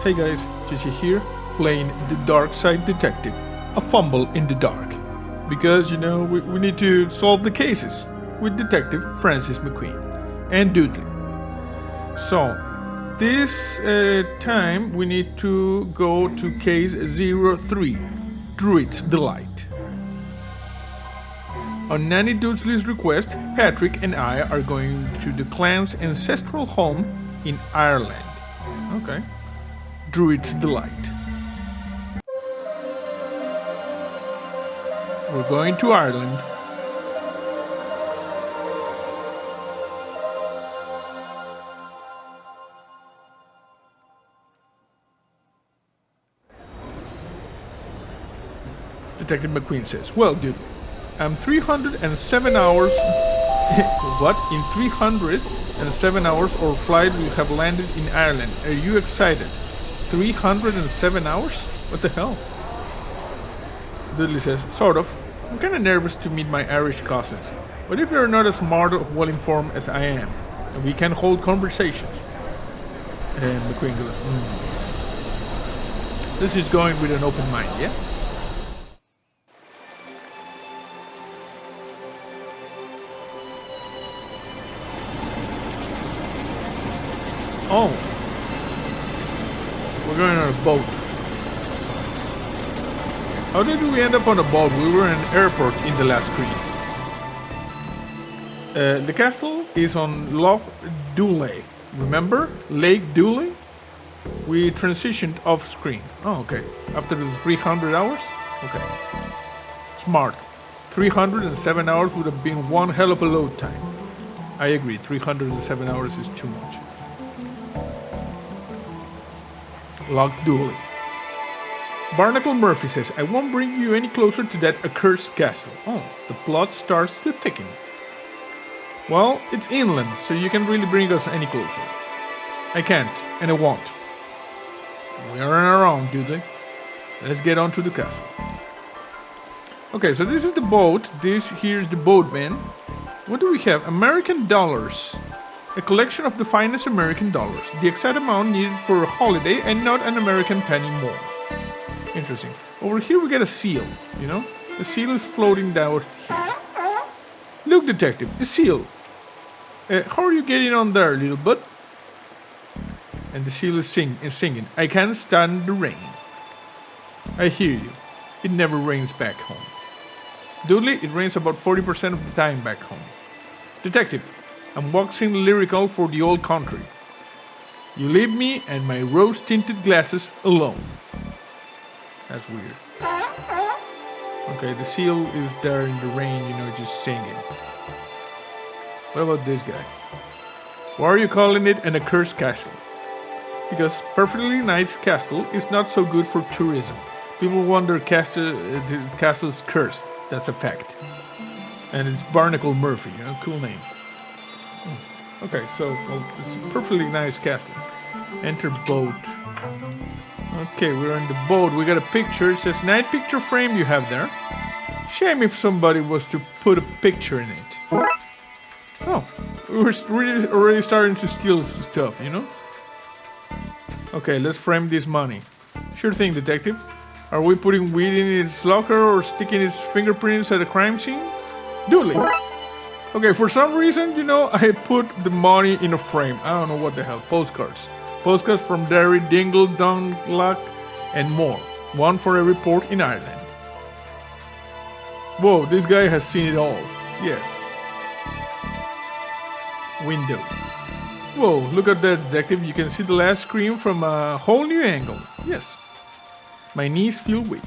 Hey guys, Jesse here, playing the Darkside Detective, a fumble in the dark. Because, we need to solve the cases with Detective Francis McQueen and Dudley. So, this time we need to go to case 03, Druids Delight. On Nanny Dudley's request, Patrick and I are going to the clan's ancestral home in Ireland. Okay. Druids Delight. We're going to Ireland. Detective McQueen says, well, dude, I'm 307 hours... What? In 307 hours our flight will have landed in Ireland. Are you excited? 307 hours? What the hell? Dudley says, sort of. I'm kinda nervous to meet my Irish cousins. But if they're not as smart or well informed as I am, and we can hold conversations. And McQueen goes, This is going with an open mind, yeah? Oh. We're going on a boat. How did we end up on a boat? We were in an airport in the last screen. The castle is on Loch Dooley. Remember? Lake Dooley? We transitioned off screen. Oh, okay. After the 300 hours? Okay. Smart. 307 hours would have been one hell of a load time. I agree. 307 hours is too much. Loch Dooley. Barnacle Murphy says, I won't bring you any closer to that accursed castle. Oh, the plot starts to thicken. Well, it's inland, so you can't really bring us any closer. I can't, and I won't. We are on our own, Dudley. Let's get on to the castle. Okay, so this is the boat. This here's the boatman. What do we have? American dollars. A collection of the finest American dollars. The exact amount needed for a holiday and not an American penny more. Interesting. Over here we get a seal, The seal is floating down here. Look, detective, a seal. How are you getting on there, little bud? And the seal is singing. I can't stand the rain. I hear you. It never rains back home. Dudley, it rains about 40% of the time back home. Detective, I'm waxing lyrical for the old country. You leave me and my rose-tinted glasses alone. That's weird. Okay, the seal is there in the rain, just singing. What about this guy? Why are you calling it an accursed castle? Because perfectly nice castle is not so good for tourism. People wonder the castle's cursed. That's a fact. And it's Barnacle Murphy, cool name. Okay, so it's a perfectly nice castle. Enter boat. Okay, we're on the boat. We got a picture. It says night picture frame you have there. Shame if somebody was to put a picture in it. Oh, we're really already starting to steal stuff, Okay, let's frame this money. Sure thing, detective. Are we putting weed in its locker or sticking its fingerprints at a crime scene? Dooley. Okay, for some reason, I put the money in a frame. I don't know what the hell. Postcards. Postcards from Derry, Dingle, Dunglock, and more. One for every port in Ireland. Whoa, this guy has seen it all. Yes. Window. Whoa, look at that, detective. You can see the last screen from a whole new angle. Yes. My knees feel weak.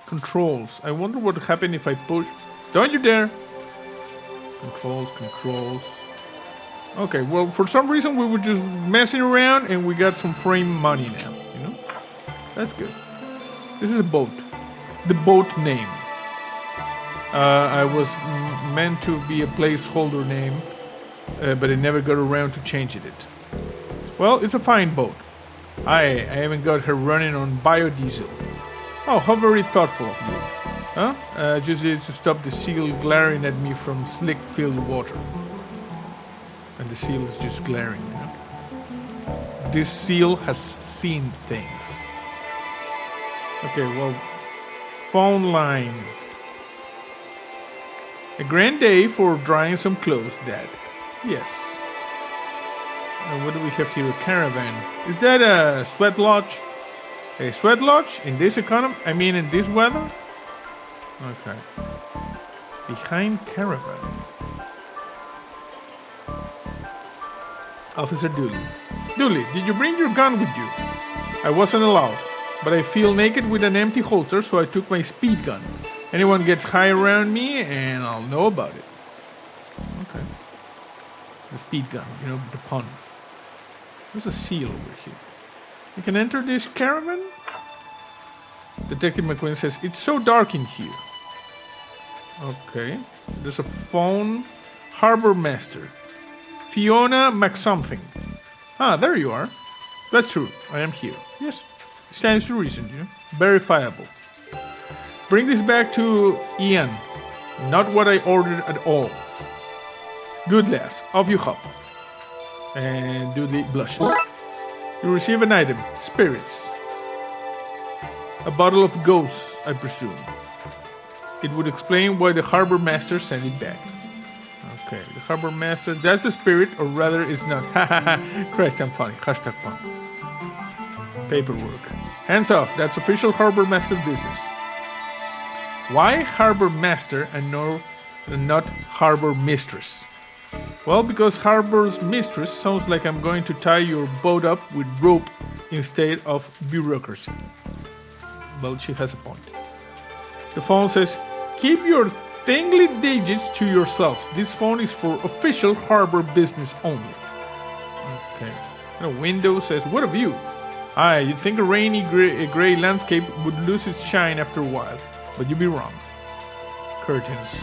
Controls. I wonder what would happen if I push... Don't you dare! Controls. Okay, well, for some reason we were just messing around and we got some frame money now, That's good. This is a boat. The boat name. I was meant to be a placeholder name, but I never got around to changing it. Well, it's a fine boat. I haven't got her running on biodiesel. Oh, how very thoughtful of you. Huh? Just needed to stop the seal glaring at me from slick-filled water. And the seal is just glaring, this seal has seen things. Okay, well, phone line. A grand day for drying some clothes, Dad. Yes. What do we have here? A caravan. Is that a sweat lodge? A sweat lodge in this economy? I mean, in this weather? Okay. Behind caravan. Officer Dooley. Dooley, did you bring your gun with you? I wasn't allowed, but I feel naked with an empty holster, so I took my speed gun. Anyone gets high around me, and I'll know about it. Okay. The speed gun, you know, the pun. There's a seal over here. You can enter this caravan? Detective McQueen says, it's so dark in here. Okay. There's a phone. Harbor Master. Fiona McSomething. Ah, there you are. That's true. I am here. Yes. Stands to reason, you know. Verifiable. Bring this back to Ian. Not what I ordered at all. Good lass. Off you hop. And Dudley blushes. You receive an item. Spirits. A bottle of ghosts, I presume. It would explain why the harbor master sent it back. Okay, the harbor master, that's the spirit, or rather it's not. Christ, I'm funny. Hashtag pun. Paperwork. Hands off, that's official harbor master business. Why harbor master and not harbor mistress? Well, because harbor's mistress sounds like I'm going to tie your boat up with rope instead of bureaucracy. Well, she has a point. The phone says, keep your tingly digits to yourself. This phone is for official harbor business only. Okay. The window says, what a view. You'd think a rainy gray landscape would lose its shine after a while, but you'd be wrong. Curtains.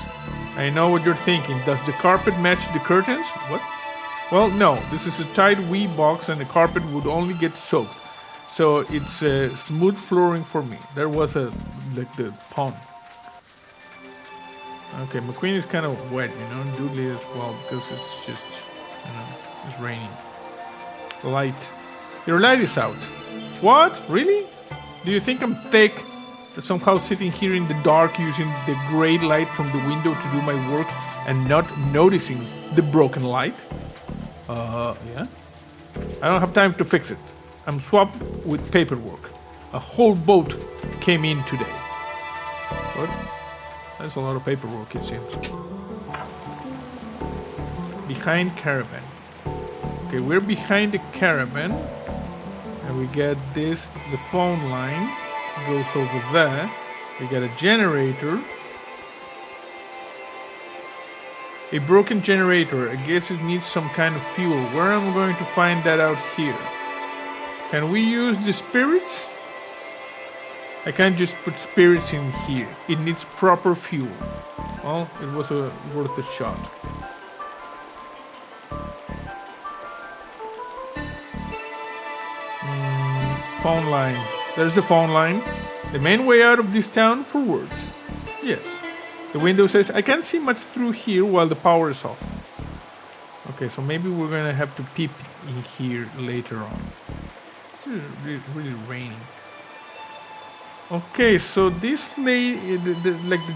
I know what you're thinking. Does the carpet match the curtains? What? Well, no. This is a tight wee box and the carpet would only get soaked. So it's smooth flooring for me. There was the pond. Okay, McQueen is kind of wet, you know, and Dudley as well because it's just, you know, it's raining. Light. Your light is out. What? Really? Do you think I'm thick? That somehow sitting here in the dark using the great light from the window to do my work and not noticing the broken light? Yeah? I don't have time to fix it. I'm swamped with paperwork. A whole boat came in today. What? That's a lot of paperwork, it seems. Behind caravan. Okay, we're behind the caravan. And we get this, the phone line goes over there. We got a generator. A broken generator. I guess it needs some kind of fuel. Where am I going to find that out here? Can we use the spirits? I can't just put spirits in here. It needs proper fuel. Well, it was worth a shot. Phone line. There's a phone line. The main way out of this town for words. Yes. The window says, I can't see much through here while the power is off. Okay, so maybe we're gonna have to peep in here later on. It's really raining. Okay, so this the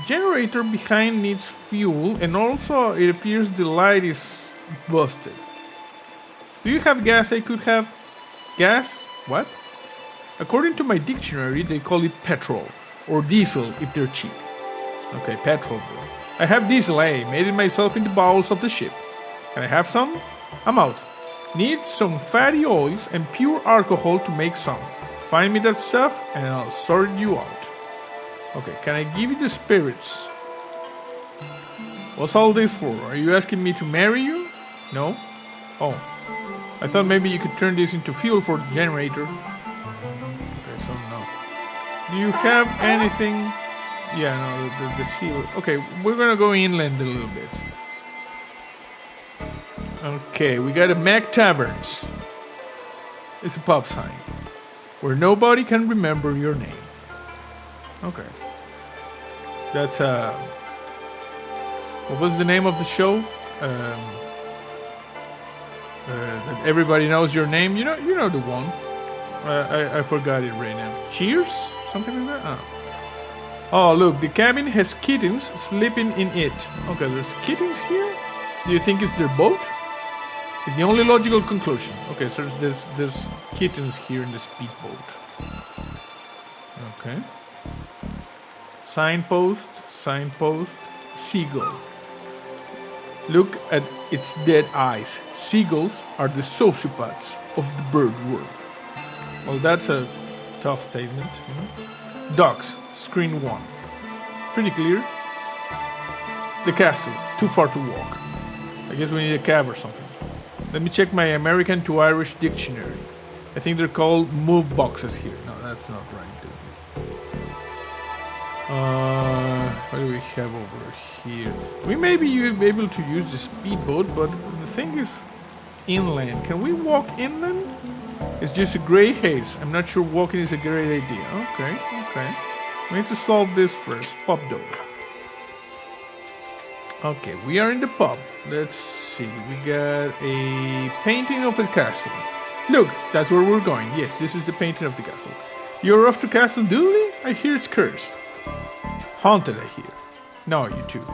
generator behind needs fuel, and also it appears the light is busted. Do you have gas I could have? Gas? What? According to my dictionary, they call it petrol, or diesel if they're cheap. Okay, petrol. I have diesel, made it myself in the bowels of the ship. Can I have some? I'm out. Need some fatty oils and pure alcohol to make some. Find me that stuff and I'll sort you out. Okay, can I give you the spirits? What's all this for? Are you asking me to marry you? No? Oh. I thought maybe you could turn this into fuel for the generator. Okay, so no. Do you have anything? Yeah, no, the seal. Okay, we're gonna go inland a little bit. Okay, we got a Mac Taverns. It's a pub sign. Where nobody can remember your name. Okay. That's what was the name of the show? that everybody knows your name. You know the one. I forgot it right now. Cheers? Something like that? Oh, look, the cabin has kittens sleeping in it. Okay, there's kittens here? Do you think it's their boat? It's the only logical conclusion. Okay, so there's kittens here in the speedboat. Okay. Signpost, seagull. Look at its dead eyes. Seagulls are the sociopaths of the bird world. Well, that's a tough statement. You know? Ducks, screen 1. Pretty clear. The castle, too far to walk. I guess we need a cab or something. Let me check my American to Irish dictionary. I think they're called move boxes here. No, that's not right. What do we have over here? We may be able to use the speedboat, but the thing is inland. Can we walk inland? It's just a gray haze. I'm not sure walking is a great idea. Okay. We need to solve this first. Pub door. Okay, we are in the pub. Let's see. We got a painting of the castle. Look, that's where we're going. Yes, this is the painting of the castle. You're off to Castle Dooley? I hear it's cursed. Haunted, I hear. No, you too.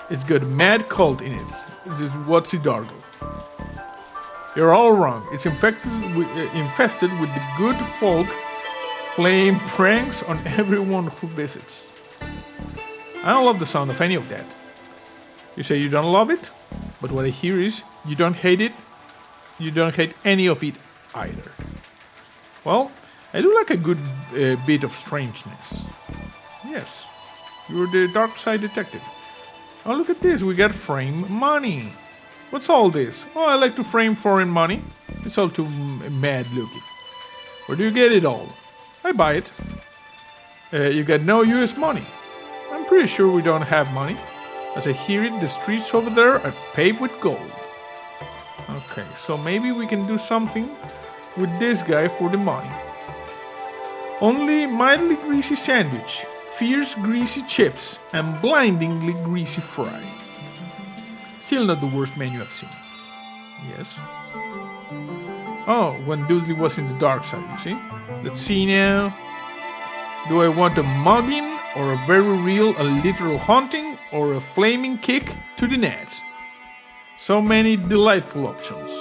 It's got a mad cult in it. This is what's it dargle. You're all wrong. It's infested with the good folk playing pranks on everyone who visits. I don't love the sound of any of that. You say you don't love it, but what I hear is you don't hate it. You don't hate any of it either. Well, I do like a good bit of strangeness. Yes, you're the Darkside Detective. Oh, look at this. We got frame money. What's all this? Oh, I like to frame foreign money. It's all too mad looking. Where do you get it all? I buy it. You got no US money. I'm pretty sure we don't have money. As I hear it, the streets over there are paved with gold. Okay, so maybe we can do something with this guy for the money. Only mildly greasy sandwich, fierce greasy chips, and blindingly greasy fry. Still not the worst menu I've seen. Yes. Oh, when Dudley was in the dark side, you see? Let's see now. Do I want a mugging, or a very real and literal haunting, or a flaming kick to the nuts? So many delightful options.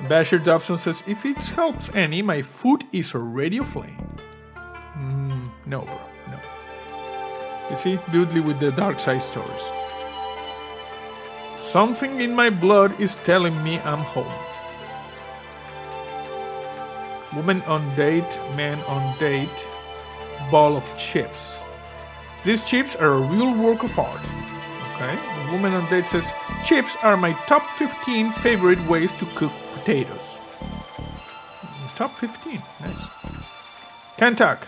Basher Dobson says, if it helps any, my food is already aflame. No, bro, no. You see, Dudley with the dark side stories. Something in my blood is telling me I'm home. Woman on date, man on date, ball of chips. These chips are a real work of art. Okay, the woman on date says, chips are my top 15 favorite ways to cook potatoes. Top 15, nice. Kentuck,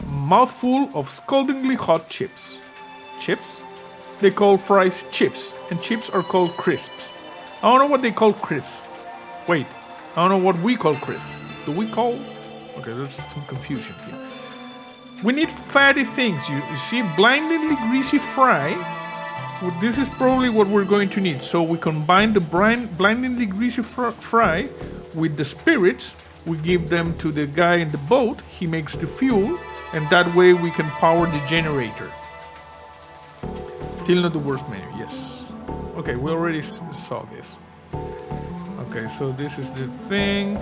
mouthful of scaldingly hot chips. Chips? They call fries chips, and chips are called crisps. I don't know what they call crisps. Wait, I don't know what we call crisps. Do we call? Okay, there's some confusion here. We need fatty things. You see, blindingly greasy fry. Well, this is probably what we're going to need. So we combine the blindingly greasy fry with the spirits. We give them to the guy in the boat. He makes the fuel, and that way we can power the generator. Still not the worst menu. Yes. Okay, we already saw this. Okay, so this is the thing.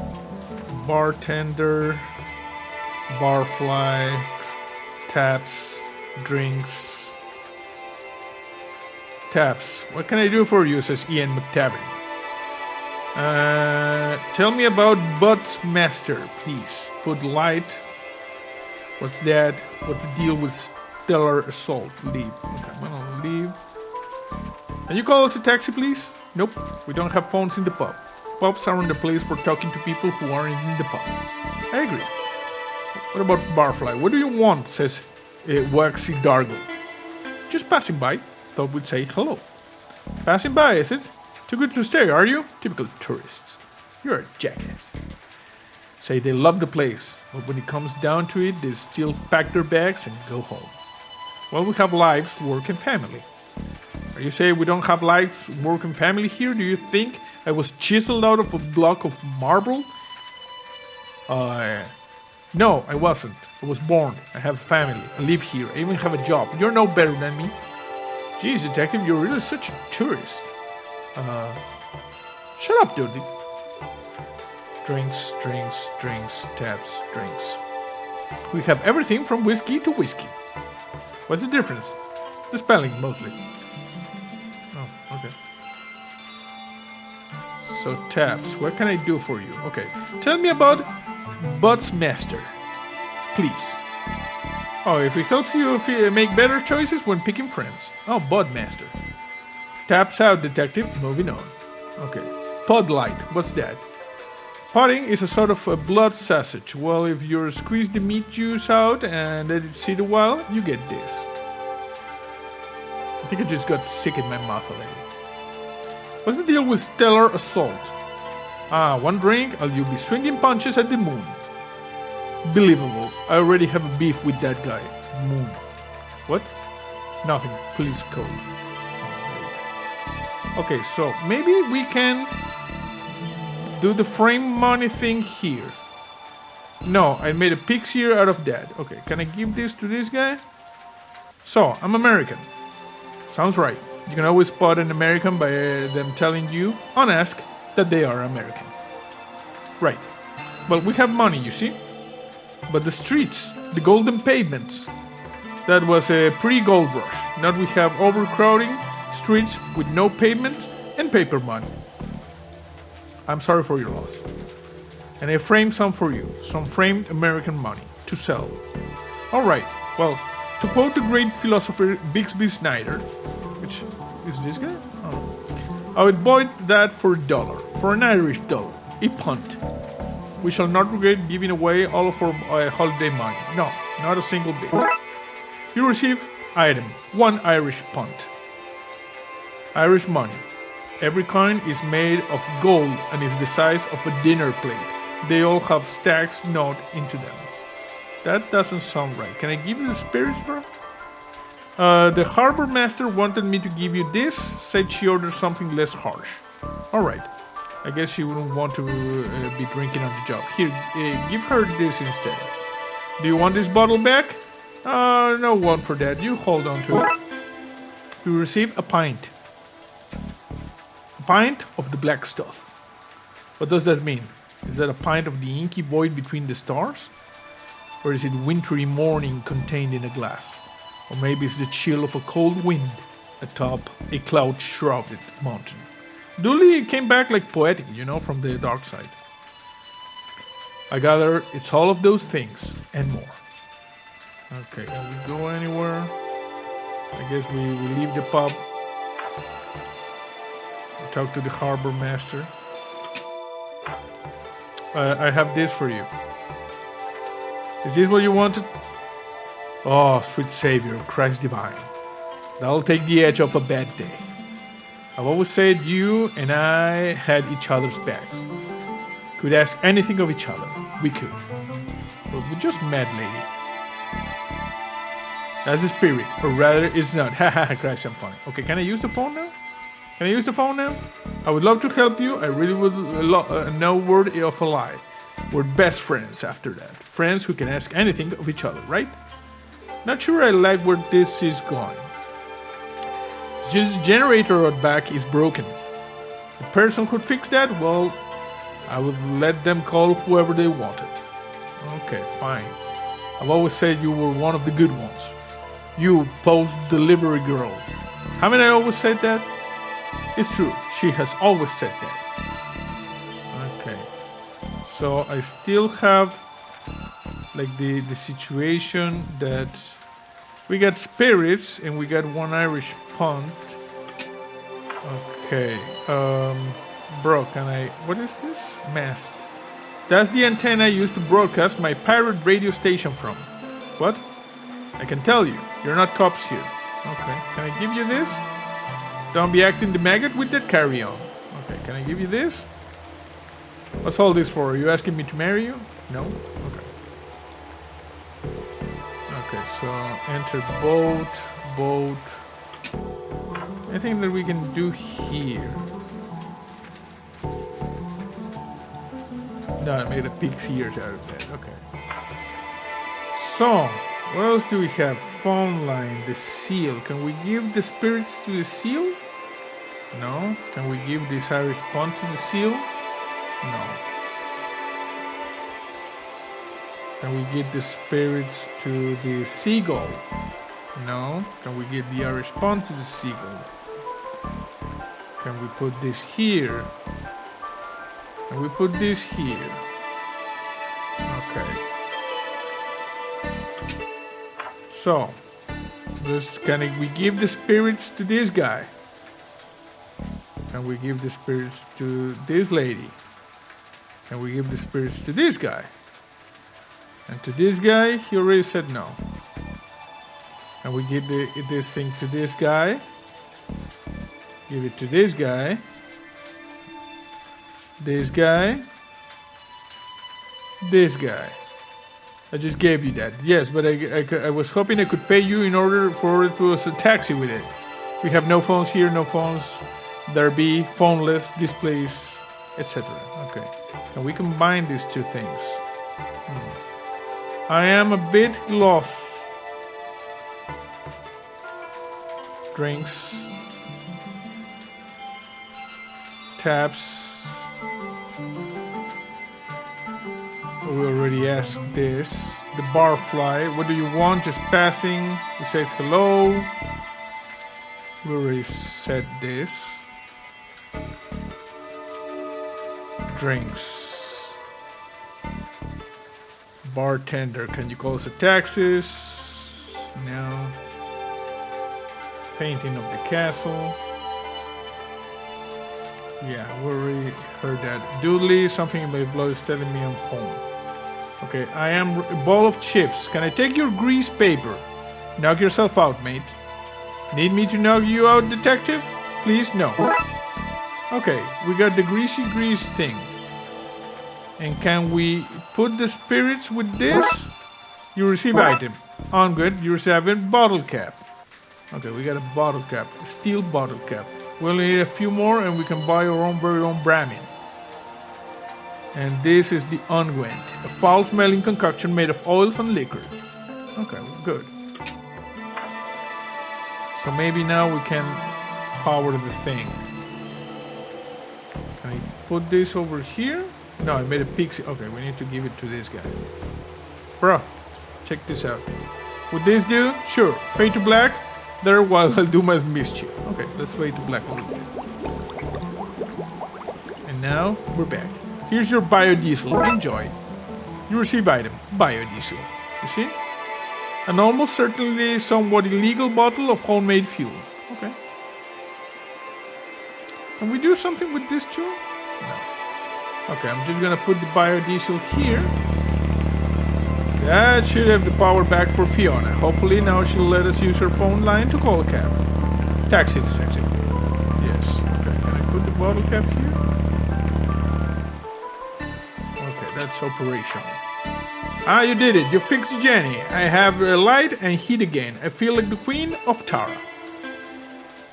Bartender, barfly, taps, drinks. Taps. What can I do for you? Says Ian McTavern. Tell me about Butts Master, please. Put light. What's that? What's the deal with Stellar Assault? Leave. Okay, I'm gonna leave. Can you call us a taxi, please? Nope. We don't have phones in the pub. Pubs aren't the place for talking to people who aren't in the pub. I agree. What about Barfly? What do you want? Says Waxy Dargo. Just passing by. Thought we'd say hello. Passing by, is it? Too good to stay, are you? Typical tourists. You're a jackass. Say they love the place, but when it comes down to it, they still pack their bags and go home. Well, we have lives, work, and family. Are you saying we don't have life, work, and family here? Do you think I was chiseled out of a block of marble? No, I wasn't. I was born. I have a family. I live here. I even have a job. You're no better than me. Jeez, detective, you're really such a tourist. Shut up, Dudley. Drinks, drinks, drinks, taps, drinks. We have everything from whiskey to whiskey. What's the difference? The spelling, mostly. Oh, okay. So, taps, what can I do for you? Okay, tell me about Bud's Master, please. Oh, if it helps you make better choices when picking friends. Oh, Bud Master. Taps out, detective. Moving on. Okay. Pod Light, what's that? Potting is a sort of a blood sausage. Well, if you squeeze the meat juice out and let it sit a while, you get this. I think I just got sick in my mouth a little. What's the deal with Stellar Assault? One drink, and you'll be swinging punches at the moon. Believable. I already have a beef with that guy. Moon. What? Nothing. Please code. Okay, so maybe we can do the frame money thing here. No, I made a pig's ear out of that. Okay, can I give this to this guy? So, I'm American. Sounds right. You can always spot an American by them telling you, unasked, that they are American. Right. Well, we have money, you see? But the streets, the golden pavements, that was a pre-gold rush. Now we have overcrowding, streets with no pavement, and paper money. I'm sorry for your loss. And I framed some for you, some framed American money, to sell. Alright, well, to quote the great philosopher Bixby Snyder, which is this guy? Oh. I would buy that for $1, for an Irish dollar, a punt. We shall not regret giving away all of our holiday money. No, not a single bit. You receive item, 1 Irish punt. Irish money. Every coin is made of gold and is the size of a dinner plate. They all have stacks knot into them. That doesn't sound right. Can I give you the spirits, bro? The harbor master wanted me to give you this. Said she ordered something less harsh. Alright. I guess she wouldn't want to be drinking on the job. Here, give her this instead. Do you want this bottle back? No one for that. You hold on to it. You receive a pint. A pint of the black stuff. What does that mean? Is that a pint of the inky void between the stars? Or is it wintry morning contained in a glass? Or maybe it's the chill of a cold wind atop a cloud-shrouded mountain. Dooley came back like poetic, you know, from the dark side. I gather it's all of those things and more. Okay, can we go anywhere? I guess we leave the pub. We talk to the harbor master. I have this for you. Is this what you wanted? Oh, sweet Savior, Christ divine. That'll take the edge off a bad day. I've always said you and I had each other's backs. Could ask anything of each other. We could. But we just met, lady. That's the spirit, or rather, it's not. Haha, Christ, I'm funny. Okay, can I use the phone now? Can I use the phone now? I would love to help you. I really would no word of a lie. We're best friends after that. Friends who can ask anything of each other, right? Not sure I like where this is going. Just the generator out back is broken. The person could fix that? Well, I would let them call whoever they wanted. Okay, fine. I've always said you were one of the good ones. You, post-delivery girl. Haven't I always said that? It's true. She has always said that. Okay. So I still have like the situation that we got spirits and we got 1 Irish punt. Okay. Bro, can I... What is this? Mast. That's the antenna I use to broadcast my pirate radio station from. What? I can tell you. You're not cops here. Okay. Can I give you this? Don't be acting the maggot with that carry-on. Okay. Can I give you this? What's all this for? Are you asking me to marry you? No? Okay. Okay, so enter boat. Anything that we can do here? No, I made a pig's ears out of that. Okay. So, what else do we have? Phone line, the seal. Can we give the spirits to the seal? No. Can we give this Irish pond to the seal? No. Can we give the spirits to the seagull? No. Can we give the Irish pond to the seagull? Can we put this here? Can we put this here? Okay. So, can we give the spirits to this guy? Can we give the spirits to this lady? Can we give the spirits to this guy? And to this guy, he already said no. And we give this thing to this guy. Give it to this guy. This guy. This guy. I just gave you that. Yes, but I was hoping I could pay you in order for it to us a taxi with it. We have no phones here, no phones. There be phoneless displays, etc. Okay. Can we combine these two things? I am a bit lost. Drinks. Taps. We already asked this. The barfly. What do you want? Just passing. It says hello. We already said this. Drinks. Bartender. Can you call us a taxis? No. Painting of the castle. Yeah, we already heard that. Dudley, something in my blood is telling me I'm home. Okay, I am a ball of chips. Can I take your grease paper? Knock yourself out, mate. Need me to knock you out, detective? Please, no. Okay, we got the greasy grease thing. And can we put the spirits with this? You receive item. On good, you receive a bottle cap. Okay, we got a bottle cap. A steel bottle cap. We only need a few more and we can buy our own very own Brahmin. And this is the unguent, a foul-smelling concoction made of oils and liquor. Okay, good. So maybe now we can power the thing. Can I put this over here? No, I made a pixie. Okay, we need to give it to this guy. Bro, check this out. Would this do? Sure. Fade to black. There while I'll do my mischief. Okay, let's fade to black a little bit. And now we're back. Here's your biodiesel. Enjoy. You receive item. Biodiesel. You see? An almost certainly somewhat illegal bottle of homemade fuel. Okay. Can we do something with this too? No. Okay, I'm just gonna put the biodiesel here. That should have the power back for Fiona. Hopefully now she'll let us use her phone line to call a cab. Taxi detective. Yes. Okay, can I put the bottle cap here? Okay, that's operational. Ah, you did it. You fixed Jenny. I have a light and heat again. I feel like the queen of Tara.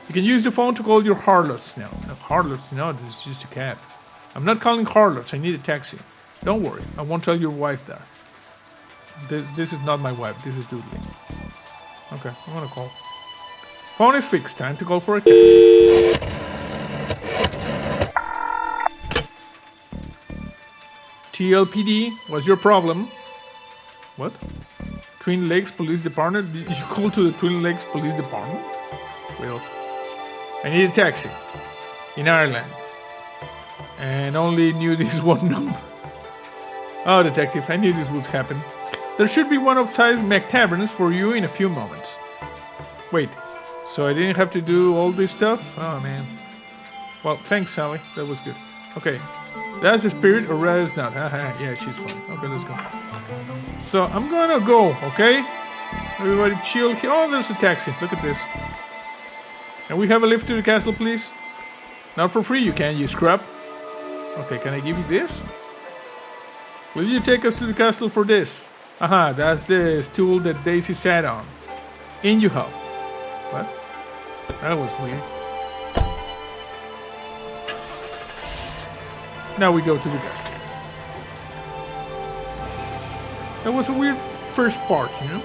You can use the phone to call your harlots now. No, harlots? No, this is just a cab. I'm not calling harlots. I need a taxi. Don't worry. I won't tell your wife that. This is not my wife. This is Dudley. Okay, I'm gonna call. Phone is fixed. Time to call for a taxi. TLPD, what's your problem? What? Twin Lakes Police Department? Did you call to the Twin Lakes Police Department? Well, I need a taxi. In Ireland. And only knew this one number. Oh, detective, I knew this would happen. There should be one outside McTaverns for you in a few moments. Wait, so I didn't have to do all this stuff? Oh, man. Well, thanks, Sally. That was good. Okay, that's the spirit, or rather it's not. Yeah, she's fine. Okay, let's go. So, I'm gonna go, okay? Everybody chill here. Oh, there's a taxi. Look at this. Can we have a lift to the castle, please? Not for free, you can, you scrub. Okay, can I give you this? Will you take us to the castle for this? Aha, that's the stool that Daisy sat on. In you help. What? That was weird. Now we go to the castle. That was a weird first part, you know?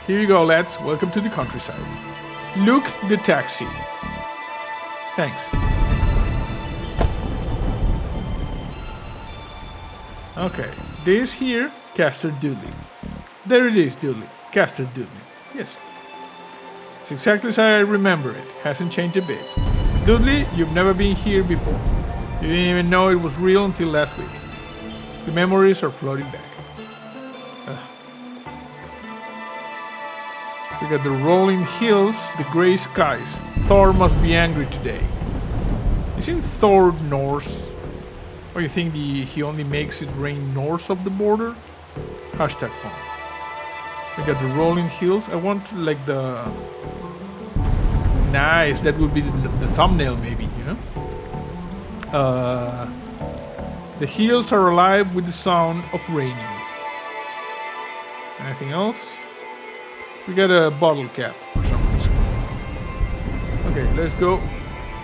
Here you go, lads. Welcome to the countryside. Luke the taxi. Thanks. Okay, this here, Caster Dudley. There it is, Dudley. Caster Dudley. Yes. It's exactly as I remember it. Hasn't changed a bit. Dudley, you've never been here before. You didn't even know it was real until last week. The memories are floating back. We got the rolling hills, the grey skies. Thor must be angry today. Isn't Thor Norse? Or you think he only makes it rain north of the border? Hashtag fun. We got the rolling hills. I want like the... Nice, that would be the thumbnail maybe, you know? The hills are alive with the sound of raining. Anything else? We got a bottle cap for some reason. Okay, let's go.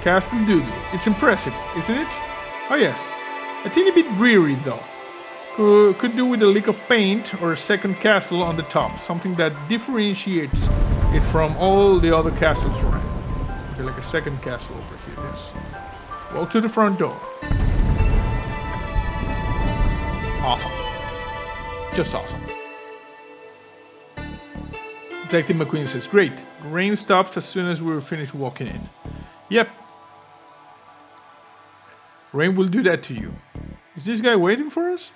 Castle Dudley. It's impressive, isn't it? Oh yes. A teeny bit dreary though. Could do with a lick of paint or a second castle on the top. Something that differentiates it from all the other castles around. Okay, like a second castle over here, yes. Well, to the front door. Awesome. Just awesome. Detective McQueen says, great. The rain stops as soon as we're finished walking in. Yep. Rain will do that to you. Is this guy waiting for us?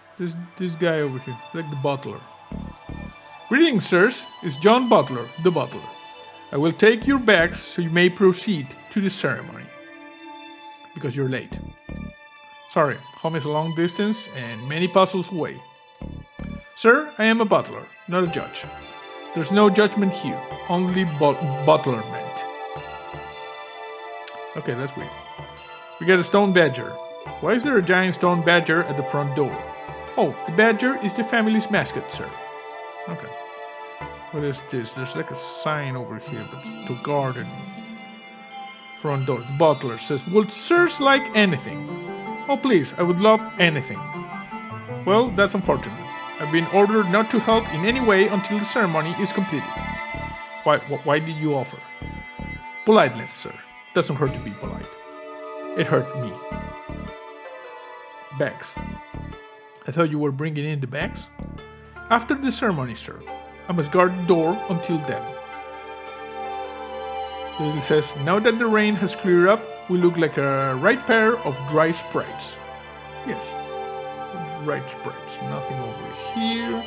This guy over here, like the butler. Greetings, sirs. It's John Butler, the butler. I will take your bags so you may proceed to the ceremony. Because you're late. Sorry, home is a long distance and many puzzles away. Sir, I am a butler, not a judge. There's no judgment here, only butlerment. Okay, that's weird. We got a stone badger. Why is there a giant stone badger at the front door? Oh, the badger is the family's mascot, sir. Okay. What is this? There's like a sign over here, but to garden. Front door. The butler says, would sirs like anything? Oh, please, I would love anything. Well, that's unfortunate. I've been ordered not to help in any way until the ceremony is completed. Why did you offer? Politeness, sir. Doesn't hurt to be polite. It hurt me. Bags. I thought you were bringing in the bags? After the ceremony, sir. I must guard the door until then. It says, now that the rain has cleared up, we look like a right pair of dry sprites. Yes. Right sprites. Nothing over here.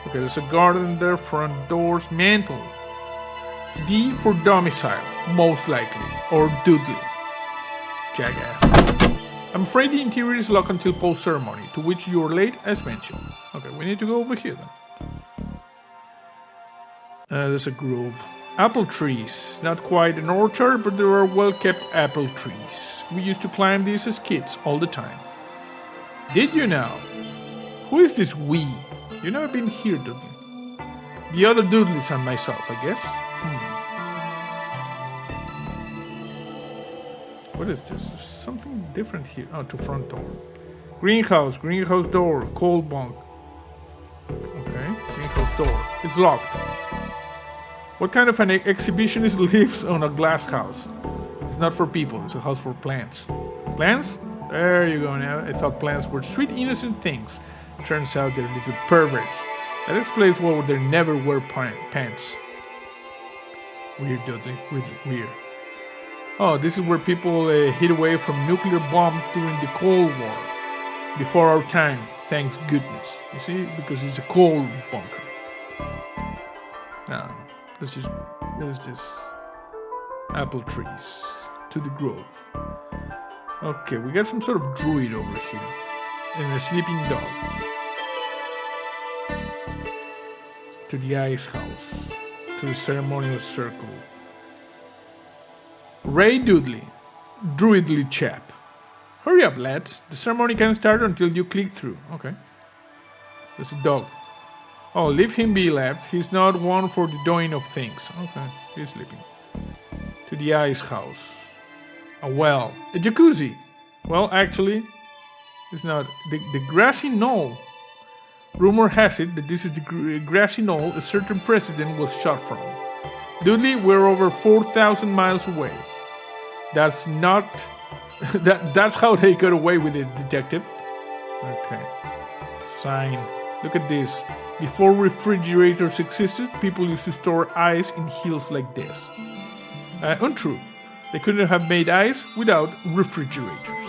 Okay, there's a garden there, front doors, mantle. D for domicile, most likely. Or Dudley. Jackass. I'm afraid the interior is locked until post-ceremony, to which you're late as mentioned. Okay, we need to go over here then. There's a grove. Apple trees. Not quite an orchard, but there are well-kept apple trees. We used to climb these as kids all the time. Did you now? Who is this we? You've never been here, Dudley. The other Dudleys and myself, I guess. What is this? There's something different here. Oh, to front door. Greenhouse door, coal bunk. Okay, greenhouse door. It's locked. What kind of an exhibitionist lives on a glass house? It's not for people, it's a house for plants. Plants? There you go now. I thought plants were sweet, innocent things. Turns out they're little perverts. That explains why they never wear pants. Weird, Dudley. Weird. Oh, this is where people hid away from nuclear bombs during the Cold War. Before our time, thanks goodness. You see? Because it's a coal bunker. Now, let's just... What is this? Apple trees. To the grove. Okay, we got some sort of druid over here. And a sleeping dog. To the ice house. To the ceremonial circle. Ray Dudley. Druidly chap. Hurry up, lads. The ceremony can't start until you click through. Okay. There's a dog. Oh, leave him be, lads. He's not one for the doing of things. Okay, he's sleeping. To the ice house. A well. A jacuzzi. Well, actually, it's not. The grassy knoll. Rumor has it that this is the grassy knoll a certain president was shot from. Dudley, we're over 4,000 miles away. That's not... that's how they got away with it, detective. Okay. Sign. Look at this. Before refrigerators existed, people used to store ice in hills like this. Untrue. They couldn't have made ice without refrigerators.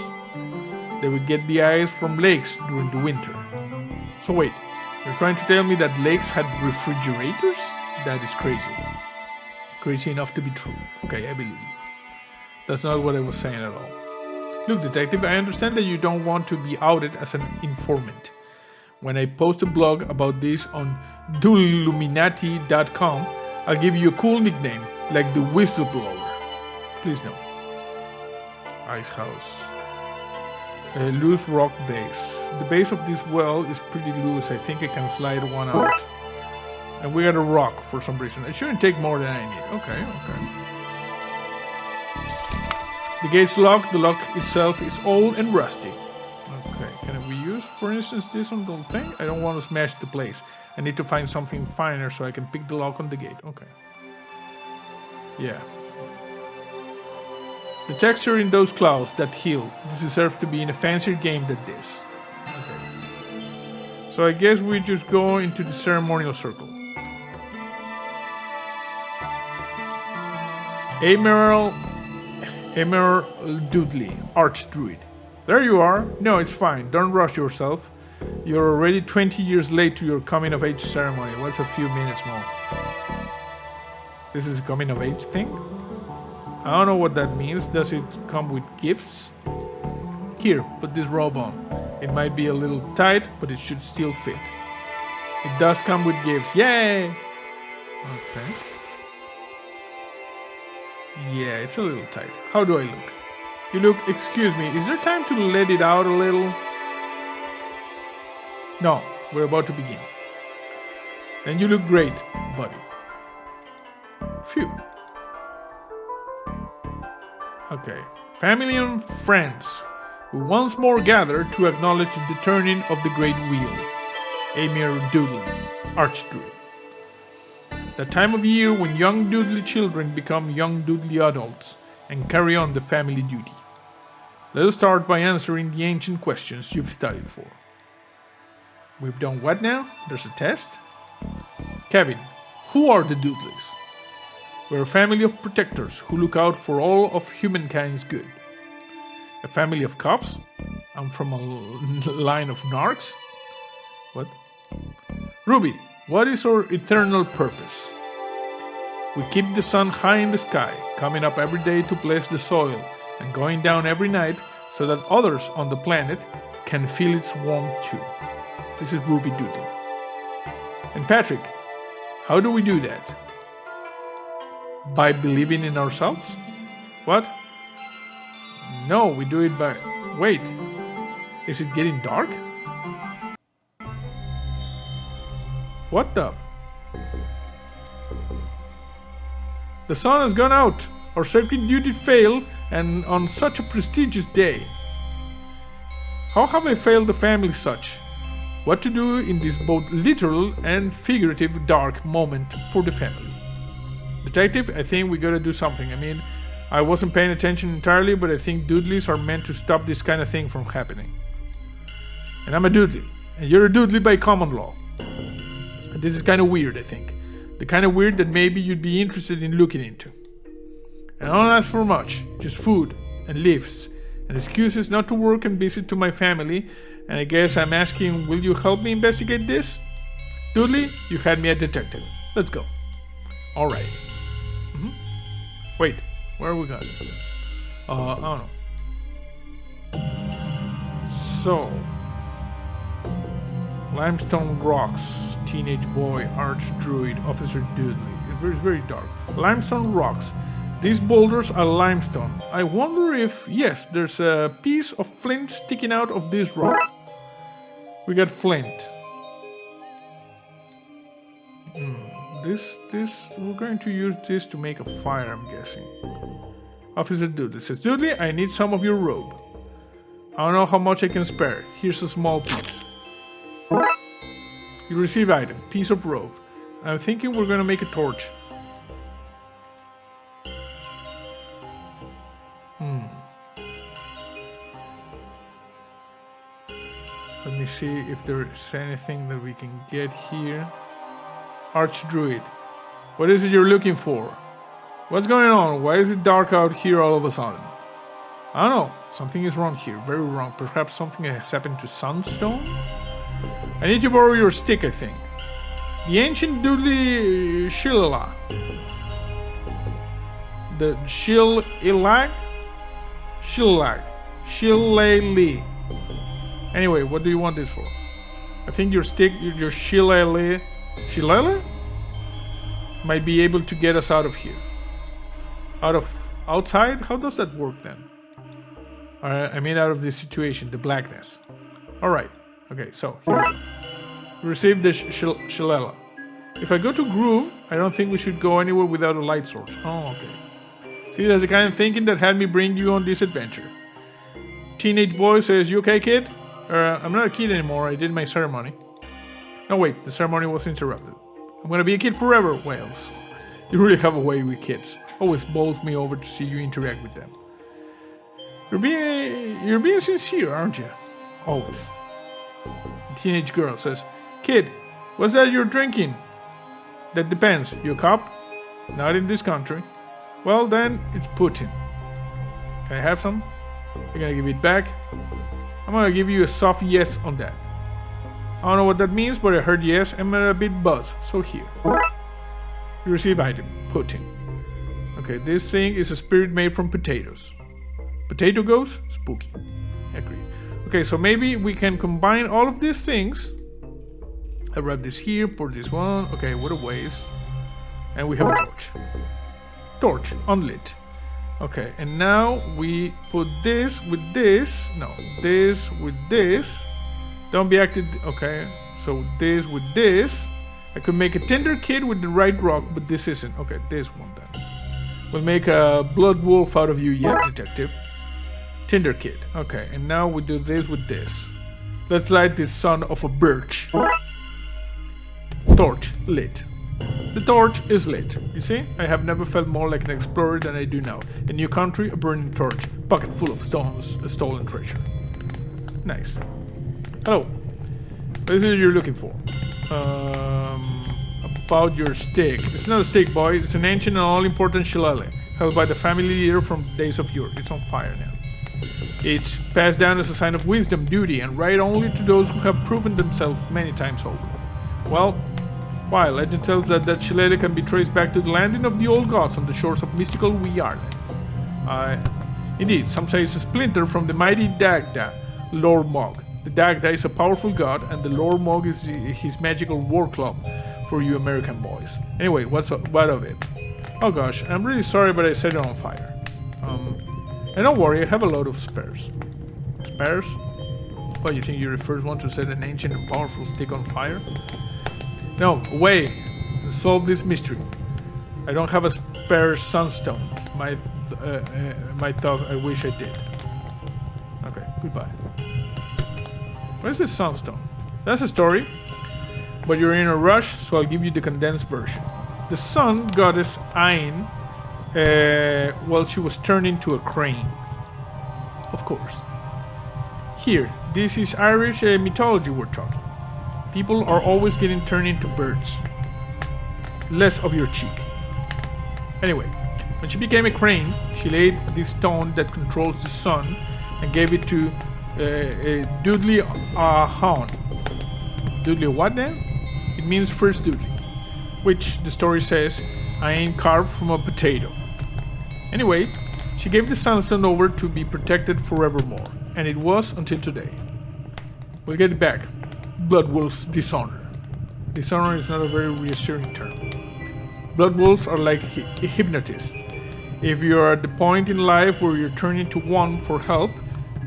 They would get the ice from lakes during the winter. So wait, you're trying to tell me that lakes had refrigerators? That is crazy. Crazy enough to be true. Okay, I believe you. That's not what I was saying at all. Look, detective, I understand that you don't want to be outed as an informant. When I post a blog about this on Doolilluminati.com, I'll give you a cool nickname, like the whistleblower. Please no. Ice house. A loose rock base. The base of this well is pretty loose. I think I can slide one out. And we got a rock for some reason. It shouldn't take more than I need. Okay. The gate's locked. The lock itself is old and rusty. Okay, can we use, for instance, this on the thing? I don't want to smash the place. I need to find something finer so I can pick the lock on the gate. Okay. Yeah. The texture in those clouds, that hill, this deserves to be in a fancier game than this. Okay. So I guess we just go into the ceremonial circle. Emerald Dudley, Archdruid. There you are. No, it's fine. Don't rush yourself. You're already 20 years late to your coming of age ceremony. What's a few minutes more? This is a coming of age thing? I don't know what that means. Does it come with gifts? Here, put this robe on. It might be a little tight, but it should still fit. It does come with gifts. Yay! Okay. Yeah, it's a little tight. How do I look? You look, excuse me, is there time to let it out a little? No, we're about to begin. Then you look great, buddy. Phew. Okay. Family and friends, we once more gather to acknowledge the turning of the Great Wheel. Emir Dudley, Archdruid. The time of year when young Dudley children become young Dudley adults and carry on the family duty. Let us start by answering the ancient questions you've studied for. We've done what now? There's a test? Kevin, who are the Dudleys? We're a family of protectors who look out for all of humankind's good. A family of cops? I'm from a line of narcs? What? Ruby, what is our eternal purpose? We keep the sun high in the sky, coming up every day to bless the soil, and going down every night so that others on the planet can feel its warmth too. This is Ruby Dudley. And Patrick, how do we do that? By believing in ourselves? What? No, we do it by... Wait, is it getting dark? What the... The sun has gone out. Our sacred duty failed, and on such a prestigious day. How have I failed the family such? What to do in this both literal and figurative dark moment for the family? Detective, I think we gotta do something. I mean, I wasn't paying attention entirely, but I think Dudleys are meant to stop this kind of thing from happening. And I'm a Dudley, and you're a Dudley by common law. And this is kind of weird, I think. The kind of weird that maybe you'd be interested in looking into. And I don't ask for much, just food and lifts and excuses not to work and visit to my family. And I guess I'm asking, will you help me investigate this? Dudley, you had me a detective. Let's go. All right. Wait, where are we going? I don't know. So, limestone rocks, teenage boy, archdruid, officer Dudley. It's very, very dark. Limestone rocks. These boulders are limestone. I wonder if, yes, there's a piece of flint sticking out of this rock. We got flint. We're going to use this to make a fire, I'm guessing. Officer Dudley says, Dudley, I need some of your robe. I don't know how much I can spare. Here's a small piece. You receive item, piece of rope. I'm thinking we're gonna make a torch. Let me see if there's anything that we can get here. Archdruid. What is it you're looking for? What's going on? Why is it dark out here all of a sudden? I don't know. Something is wrong here. Very wrong. Perhaps something has happened to Sunstone? I need to borrow your stick, I think. The ancient Dudley Shillelagh. The Shillelagh? Shillelagh. Anyway, what do you want this for? I think your stick, your Shillelagh might be able to get us out of here. Outside? How does that work then? I mean out of this situation, the blackness. Alright. Okay, so here we go. Receive the Shillelagh. If I go to Groove, I don't think we should go anywhere without a light source. Oh, okay. See, that's the kind of thinking that had me bring you on this adventure. Teenage boy says, you okay, kid? I'm not a kid anymore, I did my ceremony. No, wait, the ceremony was interrupted. I'm gonna be a kid forever, Wales. You really have a way with kids. Always bowls me over to see you interact with them. You're being sincere, aren't you? Always. The teenage girl says, Kid, what's that you're drinking? That depends. You a cop? Not in this country. Well then, it's Putin. Can I have some? You're gonna give it back? I'm gonna give you a soft yes on that. I don't know what that means, but I heard yes. I'm a bit buzzed, so here. You receive item, Putin. Okay, this thing is a spirit made from potatoes. Potato ghost? Spooky. Agree. Okay, so maybe we can combine all of these things. I wrap this here, pour this one. Okay, what a waste. And we have a torch. Torch, unlit. Okay, and now we put this with this. No, this with this. Don't be acted. Okay, so this with this. I could make a Tinder Kid with the right rock, but this isn't. Okay, this one then. We'll make a blood wolf out of you yet, detective. Tinder Kid. Okay, and now we do this with this. Let's light this son of a birch. Torch lit. The torch is lit. You see? I have never felt more like an explorer than I do now. A new country, a burning torch, pocket full of stones, a stolen treasure. Nice. Hello. What is it you're looking for? About your stick. It's not a stick, boy. It's an ancient and all-important shillelagh, held by the family leader from days of yore. It's on fire now. It's passed down as a sign of wisdom, duty, and right only to those who have proven themselves many times over. Well, why, legend tells that shillelagh can be traced back to the landing of the old gods on the shores of mystical Wee Ireland. Indeed, some say it's a splinter from the mighty Dagda, Lord Mog. The Dagda is a powerful god, and the Lord Mog is his magical war club for you American boys. Anyway, what of it? Oh gosh, I'm really sorry, but I set it on fire. And don't worry, I have a lot of spares. Spares? What, you think you're the first one to set an ancient and powerful stick on fire? No, away! Solve this mystery. I don't have a spare sunstone. My thought, I wish I did. Okay, goodbye. Where's this sunstone? That's a story. But you're in a rush, so I'll give you the condensed version. The sun goddess Ain, well, she was turned into a crane. Of course. Here, this is Irish mythology we're talking. People are always getting turned into birds. Less of your cheek. Anyway, when she became a crane, she laid this stone that controls the sun and gave it to Dudley Hawn. Dudley what then? It means first Dudley, which the story says I ain't carved from a potato. Anyway, she gave the sunstone over to be protected forevermore, and it was until today. We'll get it back. Blood wolves dishonor. Dishonor is not a very reassuring term. Blood wolves are like hypnotists. If you're at the point in life where you're turning to one for help,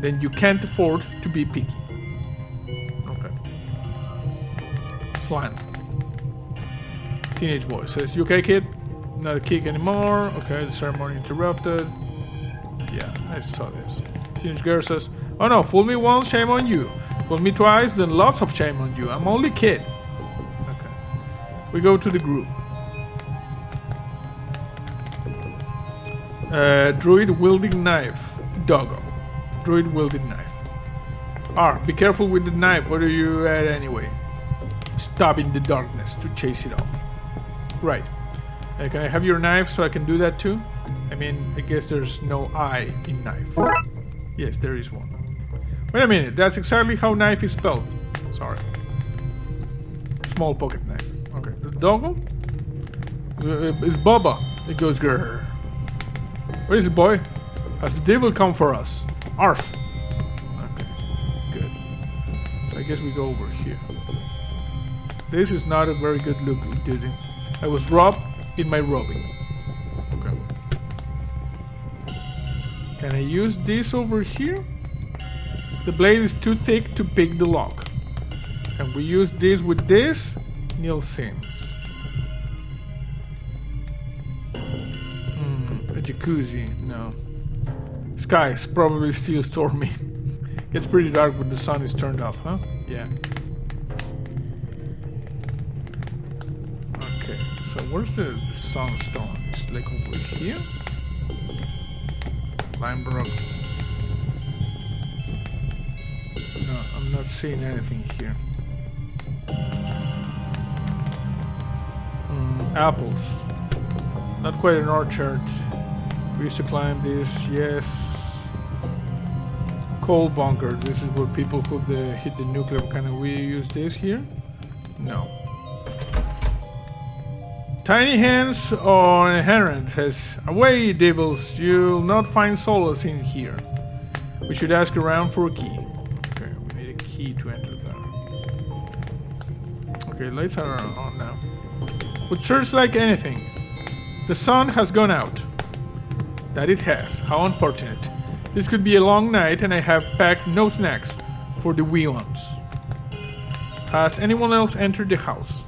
then you can't afford to be picky. Okay. Slime. Teenage boy says, you okay, kid? Not a kick anymore. Okay, the ceremony interrupted. I saw this. Teenage girl says, "Oh no, fool me once, shame on you. Fool me twice, then lots of shame on you. I'm only a kid." Okay. We go to the group. Druid wielding knife. Doggo. Druid wielding knife. Be careful with the knife. What are you at anyway? Stop in the darkness to chase it off. Right. Can I have your knife so I can do that too? I mean, I guess there's no I in knife. Yes, there is one. Wait a minute. That's exactly how knife is spelled. Sorry. Small pocket knife. Okay. The doggo? It's Bubba. It goes grrr. Where is it, boy? Has the devil come for us? Arf. Okay. Good. I guess we go over here. This is not a very good look, dude. I was robbed in my robbing. Okay. Can I use this over here? The blade is too thick to pick the lock. Can we use this with this? Neil Sims. A jacuzzi, no. Skies probably still stormy. It's pretty dark when the sun is turned off, huh? Yeah. Okay, so where's the sunstone? It's like over here? Limebrook. No, I'm not seeing anything here. Apples. Not quite an orchard. We used to climb this, yes. Coal bunker. This is where people who hit the nuclear. Can we use this here? No. Tiny hands on a heron says, "Away, devils! You'll not find solace in here. We should ask around for a key." Okay, we need a key to enter there. Okay, lights are on now. Would search like anything. The sun has gone out. That it has. How unfortunate. This could be a long night and I have packed no snacks for the wee ones. Has anyone else entered the house?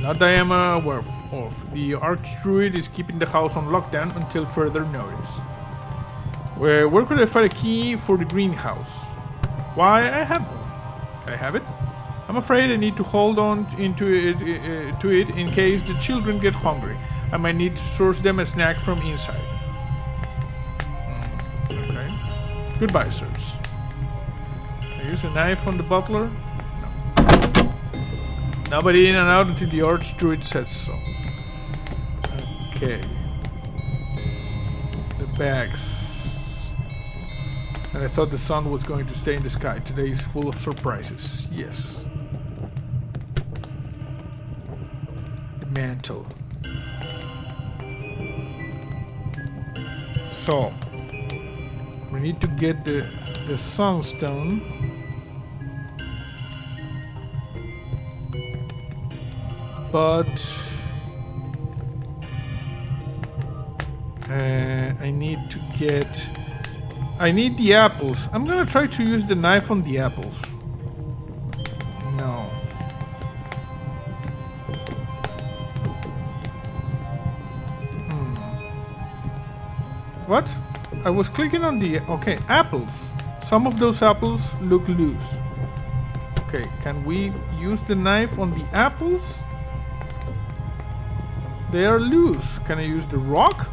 Not that I am aware of. The Archdruid is keeping the house on lockdown until further notice. Where could I find a key for the greenhouse? Why, I have one. Can I have it? I'm afraid I need to hold on to it in case the children get hungry. I might need to source them a snack from inside. Okay. Goodbye, sirs. Can I use a knife on the butler? No. Nobody in and out until the Archdruid says so. Okay. The bags. And I thought the sun was going to stay in the sky. Today is full of surprises. Yes. The mantle. So, we need to get the sunstone. But I need the apples. I'm gonna try to use the knife on the apples. No. What? I was clicking on the... Okay, apples. Some of those apples look loose. Okay, can we use the knife on the apples? They are loose. Can I use the rock?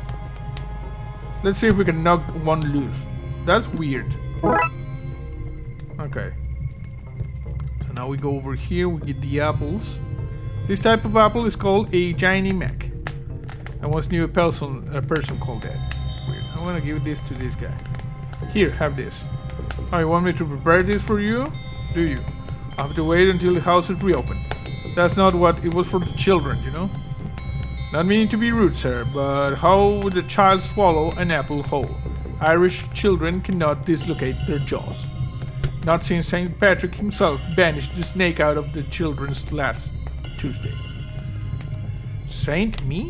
Let's see if we can knock one loose. That's weird. Okay. So now we go over here, we get the apples. This type of apple is called a Giny Mac. I once knew a person called that. Weird. I'm gonna give this to this guy. Here, have this. Oh, you want me to prepare this for you? Do you? I'll have to wait until the house is reopened. That's not what it was for the children, you know? Not meaning to be rude, sir, but how would a child swallow an apple whole? Irish children cannot dislocate their jaws. Not since St. Patrick himself banished the snake out of the children's last Tuesday. Saint me?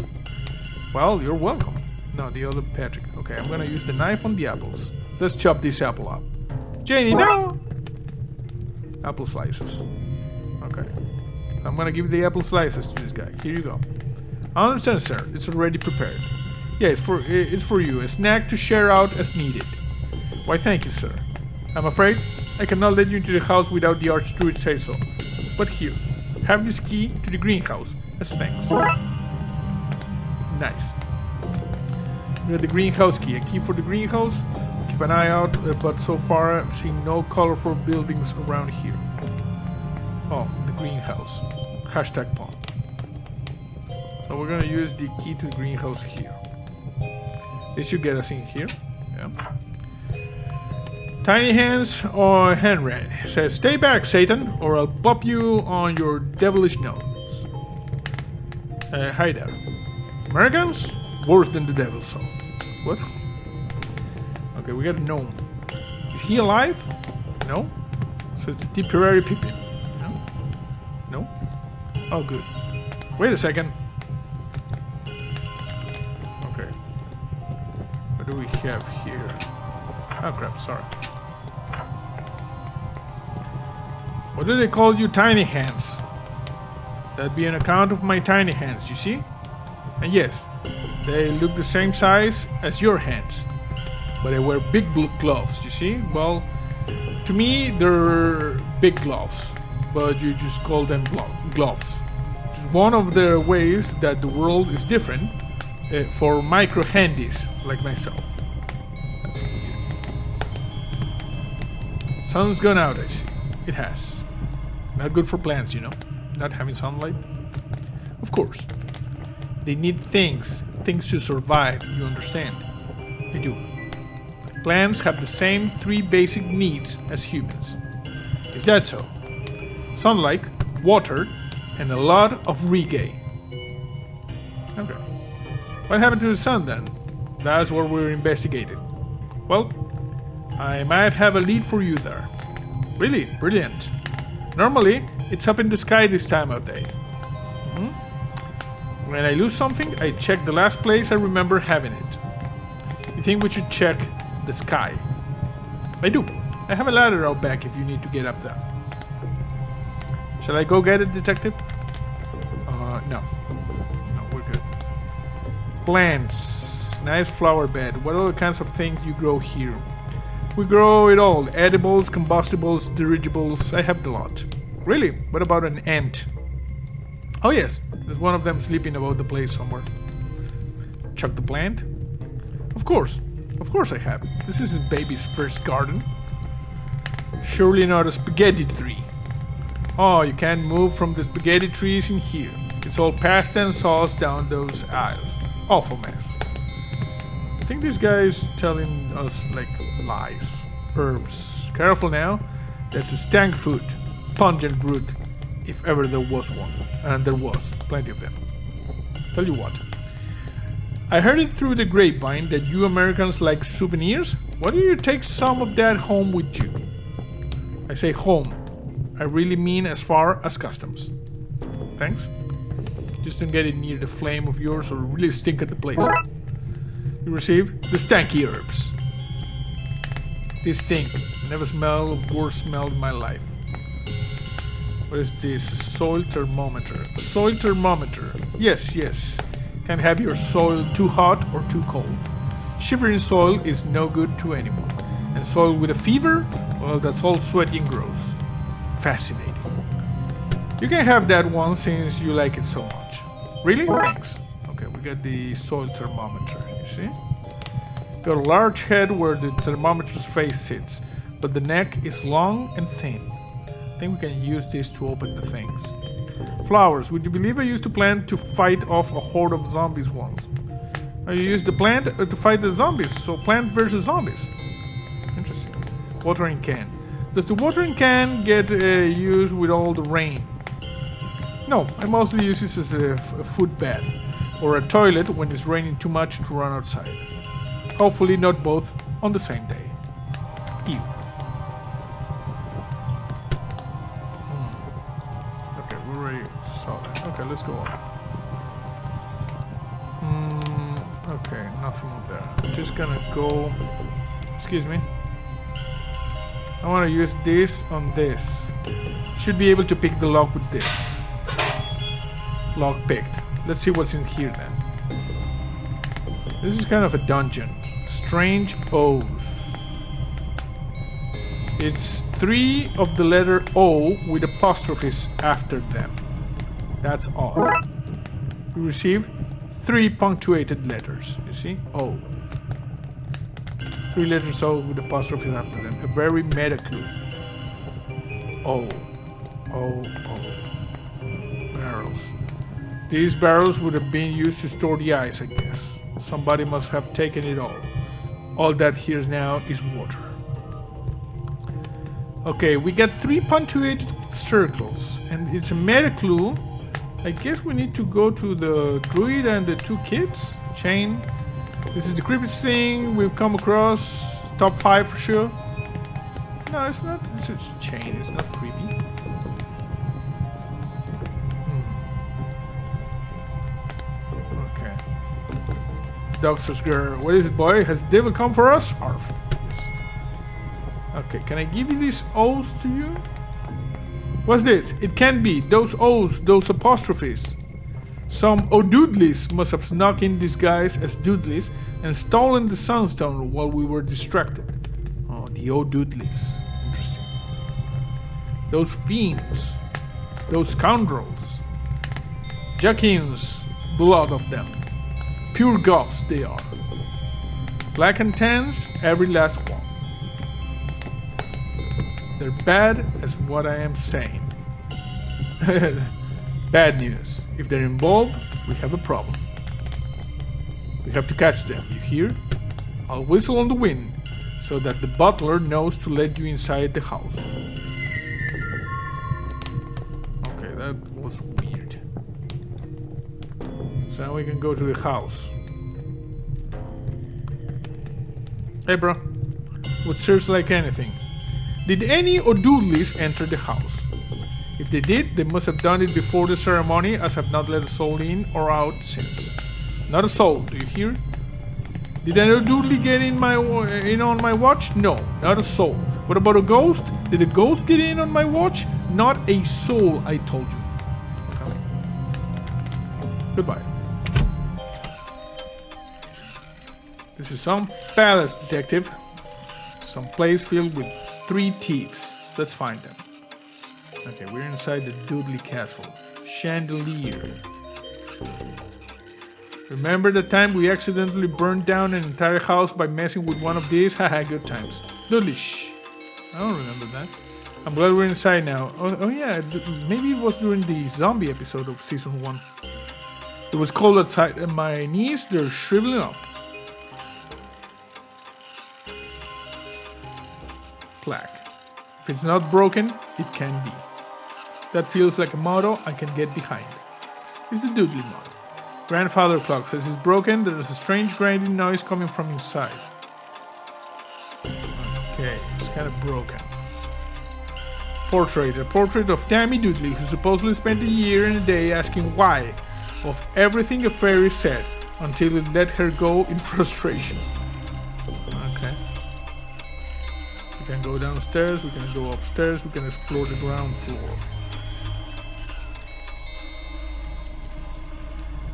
Well, you're welcome. No, the other Patrick. Okay, I'm gonna use the knife on the apples. Let's chop this apple up. Janie, no! Apple slices. Okay. I'm gonna give the apple slices to this guy. Here you go. I understand, sir. It's already prepared. Yeah, it's for you. A snack to share out as needed. Why, thank you, sir. I'm afraid I cannot let you into the house without the Archdruid say so. But here, have this key to the greenhouse as thanks. Nice. We got the greenhouse key. A key for the greenhouse. Keep an eye out, but so far I've seen no colorful buildings around here. Oh, the greenhouse. Hashtag pawn. So we're gonna use the key to the greenhouse here. This should get us in here. Yeah. Tiny Hands or Henred says, "Stay back, Satan, or I'll pop you on your devilish nose." Hi there. Americans? Worse than the devil, so. What? Okay, we got a gnome. Is he alive? No? So it's the Tipperary Pippin. No? No? Oh, good. Wait a second. Okay. What do we have here? Oh crap, sorry. What do they call you, tiny hands? That'd be an account of my tiny hands, you see? And yes, they look the same size as your hands. But I wear big gloves, you see? Well, to me, they're big gloves. But you just call them gloves. It's one of the ways that the world is different for micro handies like myself. Sun's gone out, I see. It has. Not good for plants, you know. Not having sunlight. Of course. They need things to survive, you understand? They do. Plants have the same 3 basic needs as humans. Is that so? Sunlight, water, and a lot of reggae. Okay. What happened to the sun then? That's what we're investigating. Well, I might have a lead for you there. Really? Brilliant. Normally, it's up in the sky this time of day. When I lose something, I check the last place I remember having it. You think we should check the sky? I do. I have a ladder out back if you need to get up there. Shall I go get it, detective? No. No, we're good. Plants. Nice flower bed. What other kinds of things you grow here? We grow it all. Edibles, combustibles, dirigibles. I have the lot. Really? What about an ant? Oh yes. There's one of them sleeping about the place somewhere. Chuck the plant? Of course. Of course I have. This isn't baby's first garden. Surely not a spaghetti tree. Oh, you can't move from the spaghetti trees in here. It's all pasta and sauce down those aisles. Awful mess. I think this guy is telling us, like, lies. Herbs. Careful now. That's a stank food. Pungent root. If ever there was one. And there was. Plenty of them. Tell you what. I heard it through the grapevine that you Americans like souvenirs. Why don't you take some of that home with you? I say home. I really mean as far as customs. Thanks. Just don't get it near the flame of yours or really stink at the place. You receive the stanky herbs. This stink. Never smelled a worse smell in my life. What is this? A soil thermometer. A soil thermometer. Yes, yes. Can't have your soil too hot or too cold. Shivering soil is no good to anyone. And soil with a fever? Well, that's all sweaty and gross. Fascinating. You can have that one since you like it so much. Really? Thanks. Okay, we got the soil thermometer, you see? Got a large head where the thermometer's face sits, but the neck is long and thin. I think we can use this to open the things. Flowers. Would you believe I used to plant to fight off a horde of zombies once? You used the plant to fight the zombies, so plant versus zombies. Interesting. Watering can. Does the watering can get used with all the rain? No, I mostly use this as a foot bath or a toilet when it's raining too much to run outside. Hopefully not both on the same day. Ew. Okay, we already saw that. Okay, let's go on. Okay, nothing up there. I'm just gonna go... Excuse me. I want to use this on this. Should be able to pick the lock with this. Lock picked. Let's see what's in here then. This is kind of a dungeon. Strange oath. It's 3 of the letter O with apostrophes after them. That's odd. We received 3 punctuated letters. You see? O. 3 letters O with apostrophes after them. A very meta clue. O. O. O. Barrels. These barrels would have been used to store the ice, I guess. Somebody must have taken it all. All that here now is water. Okay, we got 3 punctuated circles, and it's a meta clue. I guess we need to go to the Druid and the 2 kids. Chain. This is the creepiest thing we've come across. Top 5 for sure. No, it's not. It's just a chain. It's not creepy. Okay. Dog says, "Grr, what is it, boy? Has the devil come for us?" Arf. Yes. Okay, can I give you these O's to you? What's this? It can't be. Those O's, those apostrophes. Some O'Doodleys must have snuck in disguise as Dudleys and stolen the Sunstone while we were distracted. Oh, the O'Doodleys. Interesting. Those fiends. Those scoundrels. Jackins, blood of them. Pure gobs they are. Black and tans, every last one. They're bad as what I am saying. Bad news. If they're involved, we have a problem. We have to catch them, you hear? I'll whistle on the wind so that the butler knows to let you inside the house. Okay, that was weird. So now we can go to the house. Hey bro, would serve like anything. Did any O'Doodleys enter the house? If they did, they must have done it before the ceremony, as have not let a soul in or out since. Not a soul, do you hear? Did any Dooley get in on my watch? No, not a soul. What about a ghost? Did a ghost get in on my watch? Not a soul, I told you. Okay. Goodbye. This is some palace, detective. Some place filled with 3 thieves. Let's find them. Okay, we're inside the Dudley castle. Chandelier. Remember the time we accidentally burned down an entire house by messing with one of these? Haha, good times. Dudley, shh. I don't remember that. I'm glad we're inside now. Oh yeah, maybe it was during the zombie episode of season 1. It was cold outside and my knees, they're shriveling up. Plaque. If it's not broken, it can be. That feels like a motto I can get behind. It's the Dudley motto. Grandfather clock says it's broken. There's a strange grinding noise coming from inside. Okay, it's kind of broken. Portrait. A portrait of Tammy Dudley, who supposedly spent a year and a day asking why of everything a fairy said until it let her go in frustration. Okay. We can go downstairs, we can go upstairs, we can explore the ground floor.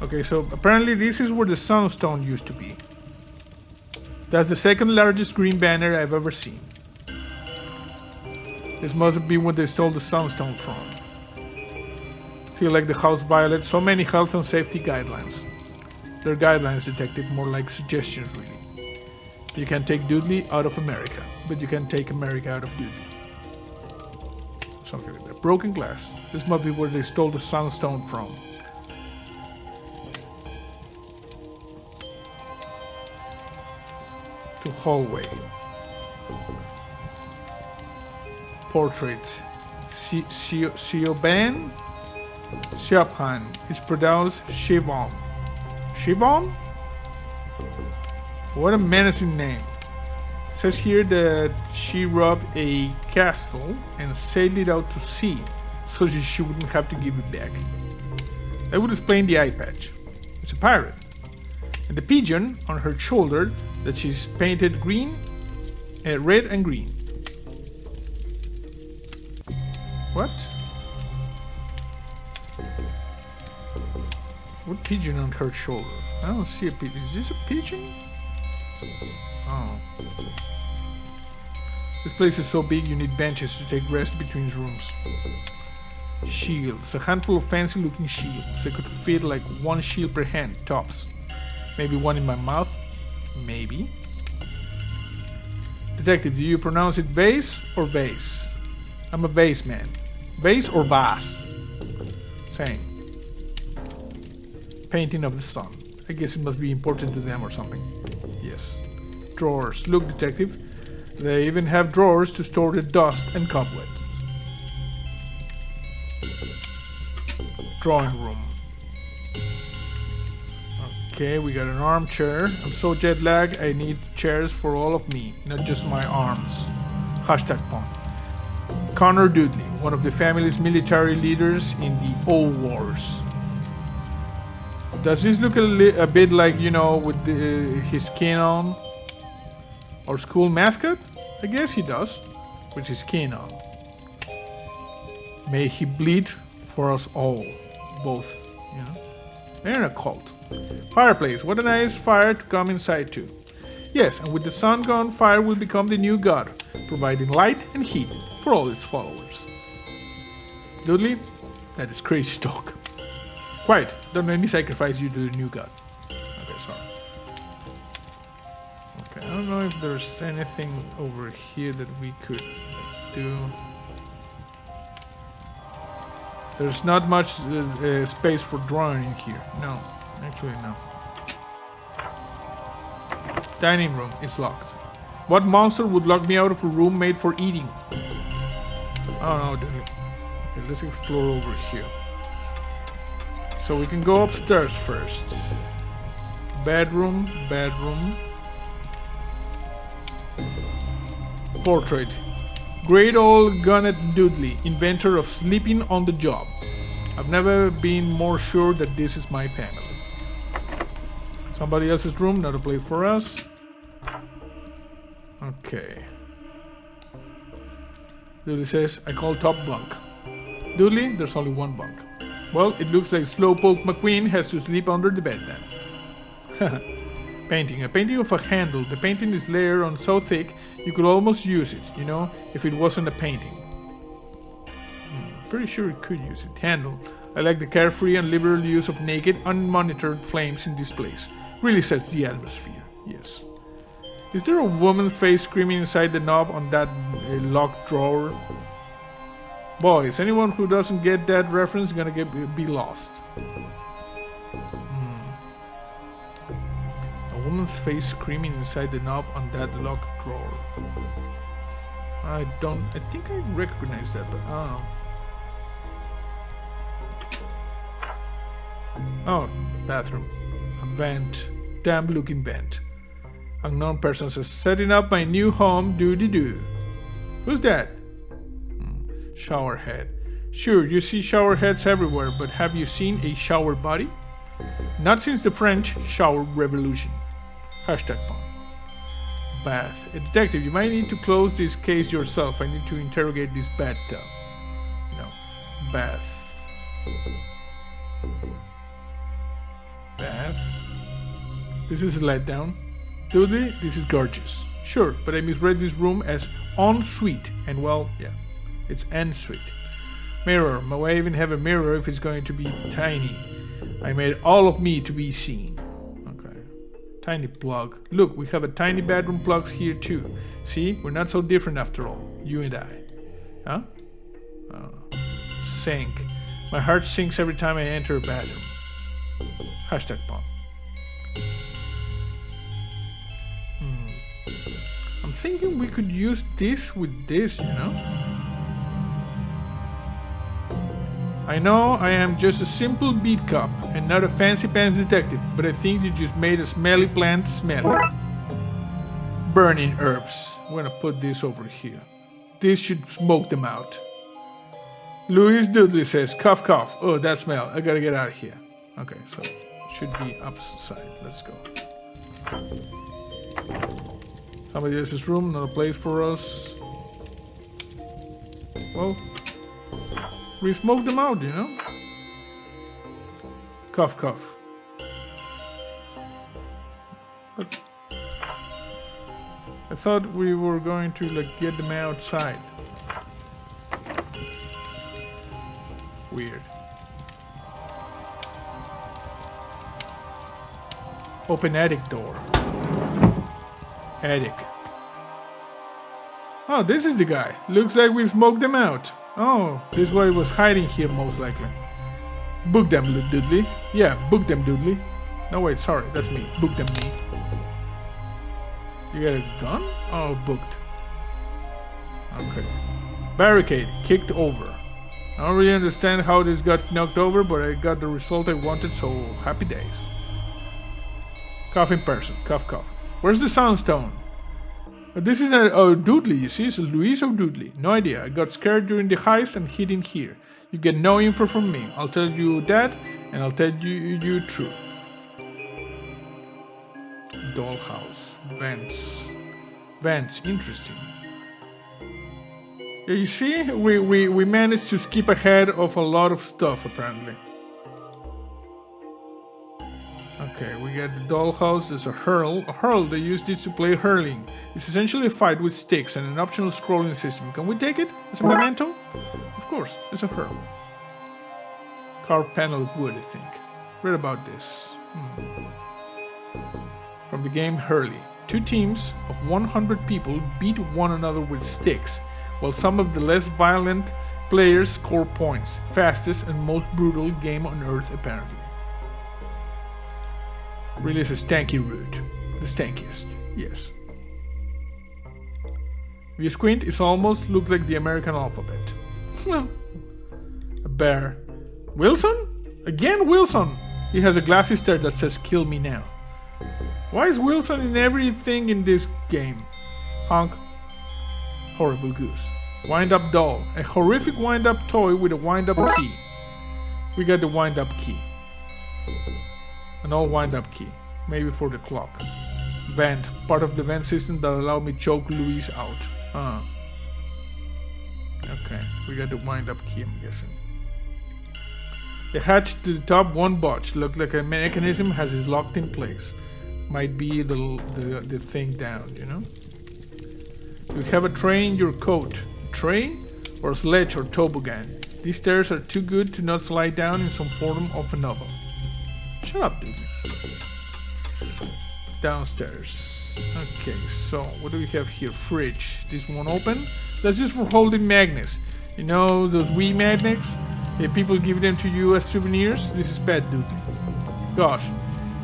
Okay, so apparently this is where the Sunstone used to be. That's the second largest green banner I've ever seen. This must be where they stole the Sunstone from. Feel like the house violates so many health and safety guidelines. They're guidelines, detective, more like suggestions really. You can take Dudley out of America, but you can take America out of Dudley. Something like that. Broken glass. This must be where they stole the Sunstone from. To hallway. Portrait. Siobhan? Siobhan. It's pronounced Siobhan. Siobhan? What a menacing name. It says here that she robbed a castle and sailed it out to sea so she wouldn't have to give it back. That would explain the eye patch. It's a pirate. And the pigeon on her shoulder that she's painted green, red and green. What? What pigeon on her shoulder? I don't see a pigeon. Is this a pigeon? Oh. This place is so big you need benches to take rest between rooms. Shields. A handful of fancy looking shields. They could fit like one shield per hand, tops. Maybe one in my mouth? Maybe. Detective, do you pronounce it vase or vase? I'm a vase man. Vase or vase? Same. Painting of the sun. I guess it must be important to them or something. Yes. Drawers. Look, detective. They even have drawers to store the dust and cobwebs. Drawing room. Okay, we got an armchair. I'm so jet lagged, I need chairs for all of me, not just my arms. Hashtag pun. Connor Dudley, one of the family's military leaders in the old wars. Does this look a bit like, you know, with his skin on? Our school mascot? I guess he does, with his skin on. May he bleed for us all. Both, you know. They're in a cult. Fireplace. What a nice fire to come inside to. Yes, and with the sun gone, fire will become the new god, providing light and heat for all its followers. Dudley, that is crazy talk. Quiet. Don't let me sacrifice you to the new god. Okay, sorry. Okay, I don't know if there's anything over here that we could do. There's not much space for drawing in here. No, actually no. Dining room is locked. What monster would lock me out of a room made for eating? Oh no, dude. Okay, let's explore over here. So we can go upstairs first. Bedroom, bedroom. Portrait. Great old Gunnet Dudley, inventor of sleeping on the job. I've never been more sure that this is my family. Somebody else's room, not a place for us. Okay. Dudley says, I call top bunk. Dudley, there's only one bunk. Well, it looks like Slowpoke McQueen has to sleep under the bed then. Painting. A painting of a handle. The painting is layered on so thick you could almost use it, you know, if it wasn't a painting. Pretty sure it could use it. Handle. I like the carefree and liberal use of naked, unmonitored flames in this place. Really sets the atmosphere. Yes. Is there a woman's face screaming inside the knob on that locked drawer? Boys, anyone who doesn't get that reference is gonna be lost. A woman's face screaming inside the knob on that locked drawer. I think I recognize that, but I don't know. Oh, bathroom. A vent. Damp looking vent. Unknown person says, setting up my new home, doo-doo-doo. Who's that? Shower head. Sure, you see shower heads everywhere, but have you seen a shower body? Not since the French shower revolution. Hashtag pun. Bath. Detective, you might need to close this case yourself. I need to interrogate this bathtub. No. Bath. Bath. This is a letdown. Dudley, this is gorgeous. Sure, but I misread this room as ensuite. And well, yeah, it's ensuite. Mirror. Why even have a mirror if it's going to be tiny? I made all of me to be seen. Okay. Tiny plug. Look, we have a tiny bedroom plugs here too. See, we're not so different after all. You and I. Huh? Sink. My heart sinks every time I enter a bathroom. Hashtag pun. I'm thinking we could use this with this, you know? I know I am just a simple beat cop and not a fancy pants detective, but I think you just made a smelly plant smelly. Burning herbs. I'm gonna put this over here. This should smoke them out. Louis Dudley says, cough cough. Oh, that smell. I gotta get out of here. Okay, so it should be upside. Let's go. Somebody else's room, not a place for us. Well, we smoked them out, you know? Cough, cough. But I thought we were going to like get them outside. Weird. Open attic door. Attic. Oh, this is the guy. Looks like we smoked them out. Oh, this guy was hiding here most likely. Book them, Dudley. Yeah, book them, Dudley. No, wait, sorry, that's me. Book them, me. You got a gun? Oh, booked. Okay. Barricade, kicked over. I don't really understand how this got knocked over, but I got the result I wanted, so happy days. Cough in person. Cough, cough. Where's the soundstone? This is a Dudley, you see? It's Louise of Dudley. No idea. I got scared during the heist and hid in here. You get no info from me. I'll tell you that, and I'll tell you truth. Dollhouse. Vents. Vents. Interesting. Yeah, you see? We managed to skip ahead of a lot of stuff, apparently. Okay, we got the dollhouse. There's a hurl. A hurl, they use this to play hurling. It's essentially a fight with sticks and an optional scrolling system. Can we take it as a memento? Of course, it's a hurl. Carved panel of wood, I think. Read about this. From the game Hurley. 2 teams of 100 people beat one another with sticks, while some of the less violent players score points. Fastest and most brutal game on Earth, apparently. Really is a stanky route. The stankiest, yes. If you squint, it almost looks like the American alphabet. A bear. Wilson? Again Wilson! He has a glassy stare that says kill me now. Why is Wilson in everything in this game? Honk. Horrible goose. Wind-up doll. A horrific wind-up toy with a wind-up key. We got the wind-up key. An all wind-up key. Maybe for the clock. Vent. Part of the vent system that allowed me to choke Louise out. Okay. We got the wind-up key, I'm guessing. The hatch to the top won't budge. Looks like a mechanism has it locked in place. Might be the thing down, you know? You have a tray in your coat. Tray? Or a sledge or toboggan. These stairs are too good to not slide down in some form of a novel. Shut up, dude. Downstairs. Okay, so what do we have here? Fridge. This won't open. That's just for holding magnets. You know those Wii magnets? If people give them to you as souvenirs, this is bad, dude. Gosh,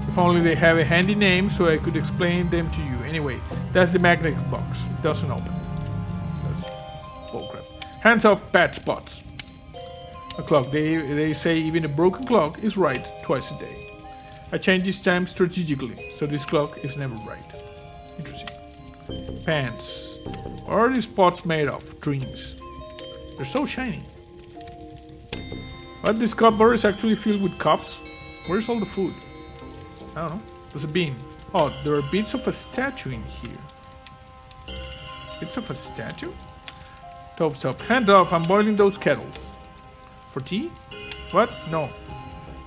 if only they have a handy name so I could explain them to you. Anyway, that's the magnet box. It doesn't open. That's bullcrap. Hands off bad spots. A clock. They say even a broken clock is right twice a day. I change this time strategically, so this clock is never right. Interesting. Pants. What are these pots made of? Dreams. They're so shiny. But this cupboard is actually filled with cups. Where's all the food? I don't know. There's a bean. Oh, there are bits of a statue in here. Bits of a statue? Stop. Hand off, I'm boiling those kettles. For tea? What? No.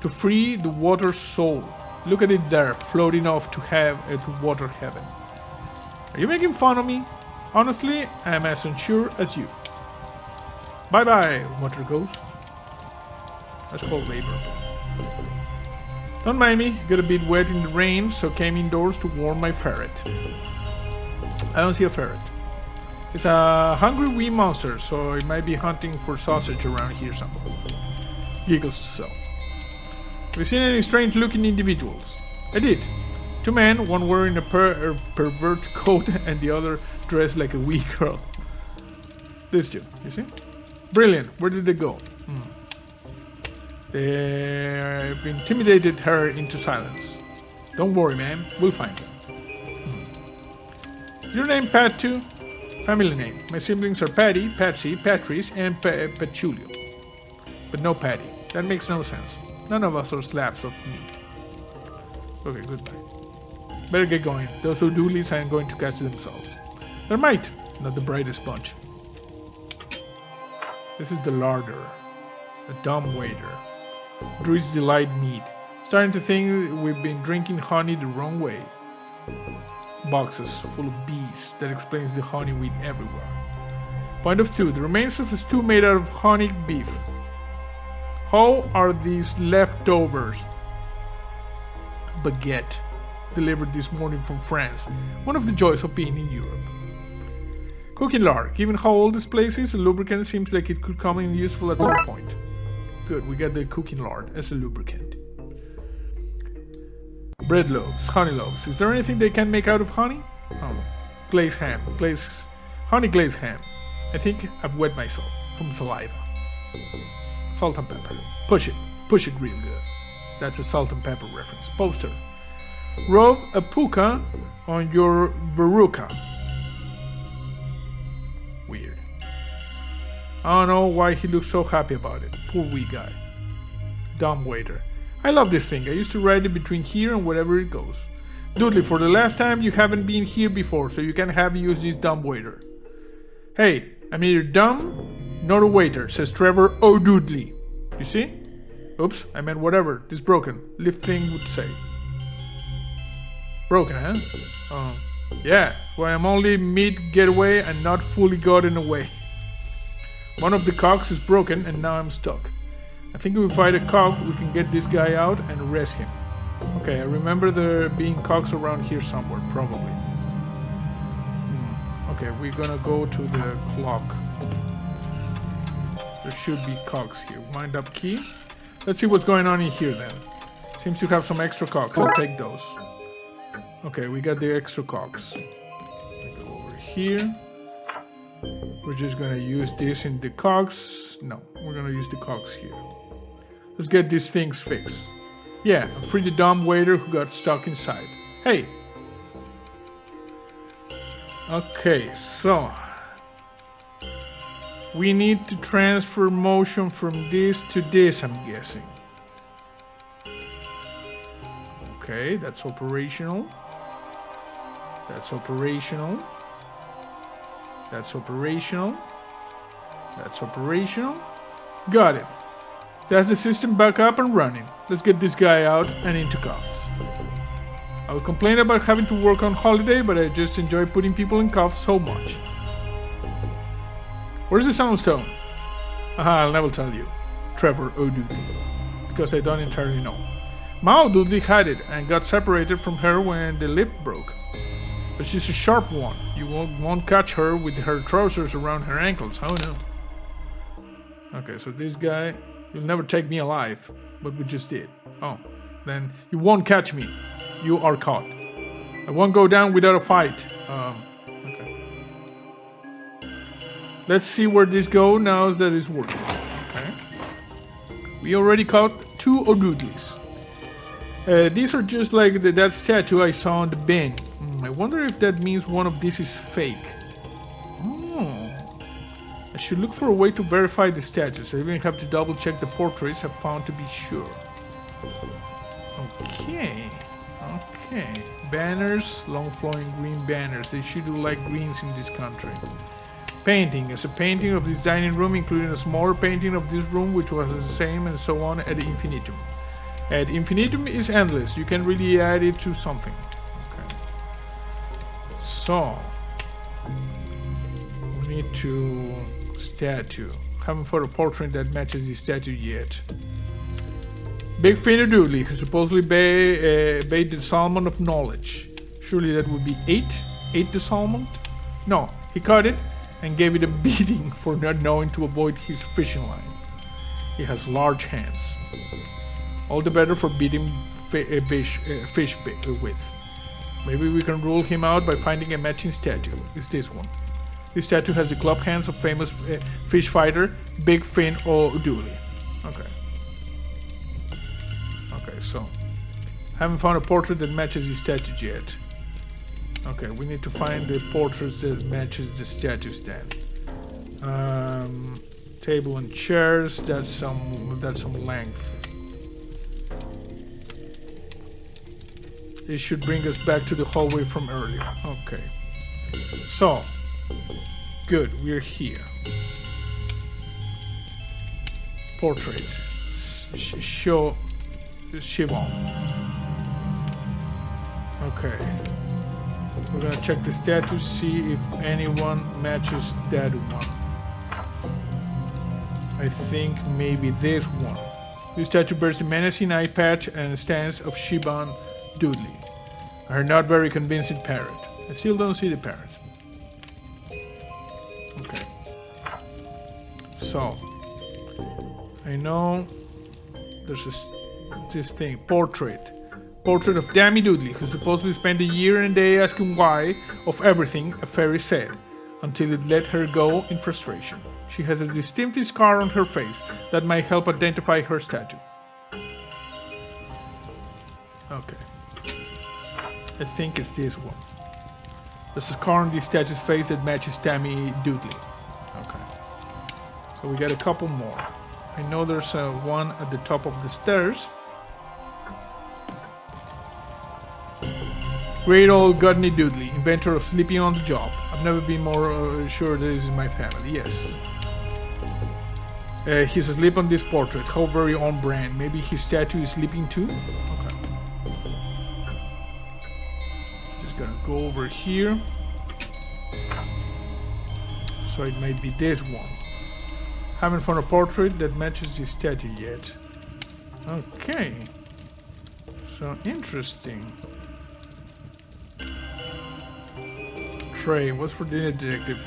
To free the water soul. Look at it there, floating off to water heaven. Are you making fun of me? Honestly, I'm as unsure as you. Bye-bye, water ghost. That's called labor. Don't mind me, got a bit wet in the rain, so came indoors to warm my ferret. I don't see a ferret. It's a hungry wee monster, so it might be hunting for sausage around here somewhere. Giggles to self. Have you seen any strange-looking individuals? I did. 2 men, one wearing a pervert coat and the other dressed like a wee girl. These 2, you see? Brilliant. Where did they go? They've intimidated her into silence. Don't worry, man. We'll find them. Your name Pat too? Family name. My siblings are Patty, Patsy, Patrice, and Patulio. But no Patty. That makes no sense. None of us are slabs of meat. Okay, goodbye. Better get going. Those Doolies aren't going to catch themselves. They might. Not the brightest bunch. This is the larder. A dumb waiter. Druids Delight mead. Starting to think we've been drinking honey the wrong way. boxes full of bees. That explains the honey weed everywhere. Point of 2. The remains of a stew made out of honey beef. How are these leftovers? Baguette. Delivered this morning from France. One of the joys of being in Europe. Cooking lard. Given how old this place is, a lubricant seems like it could come in useful at some point. Good, we got the cooking lard as a lubricant. Bread loaves, honey loaves. Is there anything they can make out of honey? Oh, glazed ham. Honey glazed ham. I think I've wet myself from saliva. Salt and pepper. Push it real good. That's a salt and pepper reference. Poster. Rub a puka on your veruca. Weird. I don't know why he looks so happy about it. Poor wee guy. Dumb waiter. I love this thing. I used to ride it between here and wherever it goes. Dudley, for the last time, you haven't been here before, so you can have use this dumb waiter. Hey, I'm neither dumb nor a waiter, says Trevor O'Dudley. You see? Oops, I meant whatever. This broken. Lift thing would say. Broken, huh? Yeah, well, I'm only mid-getaway and not fully gotten away. One of the cocks is broken and now I'm stuck. I think if we find a cock, we can get this guy out and arrest him. Okay, I remember there being cocks around here somewhere, probably. Okay, we're gonna go to the clock. There should be cocks here. Wind up key. Let's see what's going on in here then. Seems to have some extra cocks. I'll take those. Okay, we got the extra cocks. Go over here. We're just gonna use this in the cocks. No, we're gonna use the cocks here. Let's get these things fixed. Yeah, I'm free the dumb waiter who got stuck inside. Hey! Okay, so... we need to transfer motion from this to this, I'm guessing. Okay, that's operational. That's operational. That's operational. That's operational. Got it. That's the system back up and running. Let's get this guy out and into cuffs. I will complain about having to work on holiday, but I just enjoy putting people in cuffs so much. Where's the soundstone? Aha, I'll never tell you. Trevor O'Dudley. Because I don't entirely know. Ma Dudley had it and got separated from her when the lift broke. But she's a sharp one. You won't catch her with her trousers around her ankles. Oh no. Okay, so this guy... you'll never take me alive. But we just did. Oh. Then you won't catch me. You are caught. I won't go down without a fight. Okay. Let's see where this goes now that it's working. Okay. We already caught 2 O'Dudleys. These are just like that statue I saw in the bin. I wonder if that means one of these is fake. Oh. I should look for a way to verify the statues. I even have to double check the portraits I've found to be sure. Okay. Okay. Banners, long flowing green banners. They should do like greens in this country. Painting. As a painting of this dining room, including a smaller painting of this room, which was the same, and so on ad infinitum. Ad infinitum is endless. You can really add it to something. Okay. So, we need to statue. Haven't found a portrait that matches the statue yet. Big Finger Dooley, who supposedly bade the salmon of knowledge. Surely that would be 8? 8 the salmon? No, he caught it and gave it a beating for not knowing to avoid his fishing line. He has large hands. All the better for beating fish with. Maybe we can rule him out by finding a matching statue. It's this one. This statue has the club hands of famous fish fighter Big Fin O'Dooley. Okay. Okay, so haven't found a portrait that matches the statue yet. Okay, we need to find the portraits that matches the statues then. Table and chairs. That's some length. It should bring us back to the hallway from earlier. Okay. So, good, we're here. Portrait. Show Shivon. Okay. We're gonna check the status, see if anyone matches that one. I think maybe this one. This statue bears the menacing eye patch and stance of Shiban Dudley. Her not very convincing parrot. I still don't see the parrot. Okay. So, I know there's this thing, portrait of Dammy Dudley, who supposedly spent a year and a day asking why of everything a fairy said, until it let her go in frustration. She has a distinctive scar on her face that might help identify her statue. Okay. I think it's this one. There's a scar on this statue's face that matches Dammy Dudley. Okay. So we got a couple more. I know there's one at the top of the stairs. Great old Godney Dudley, inventor of sleeping on the job. I've never been more sure this is my family. Yes. He's asleep on this portrait. How very on brand. Maybe his statue is sleeping too? Okay. Just gonna go over here. So it might be this one. Haven't found a portrait that matches this statue yet. Okay. So interesting. Trey, what's for dinner, Detective?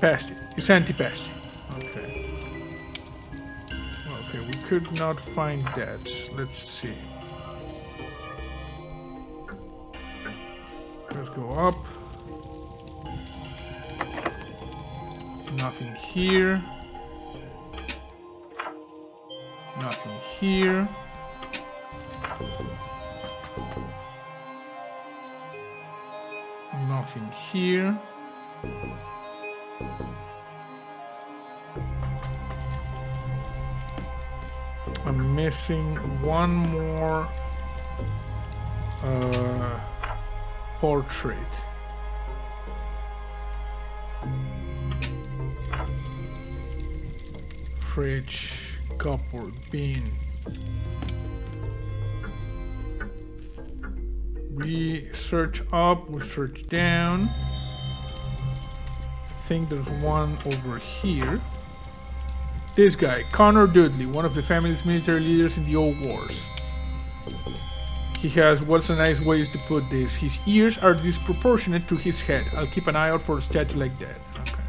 Pasty. It's anti-pasty. Okay. Okay, we could not find that. Let's see. Let's go up. Nothing here. Nothing here. Nothing here. I'm missing one more portrait. Fridge, cupboard, bin. We search up, we search down. I think there's one over here. This guy, Connor Dudley, one of the family's military leaders in the old wars. He has, what's a nice way to put this? His ears are disproportionate to his head. I'll keep an eye out for a statue like that. Okay.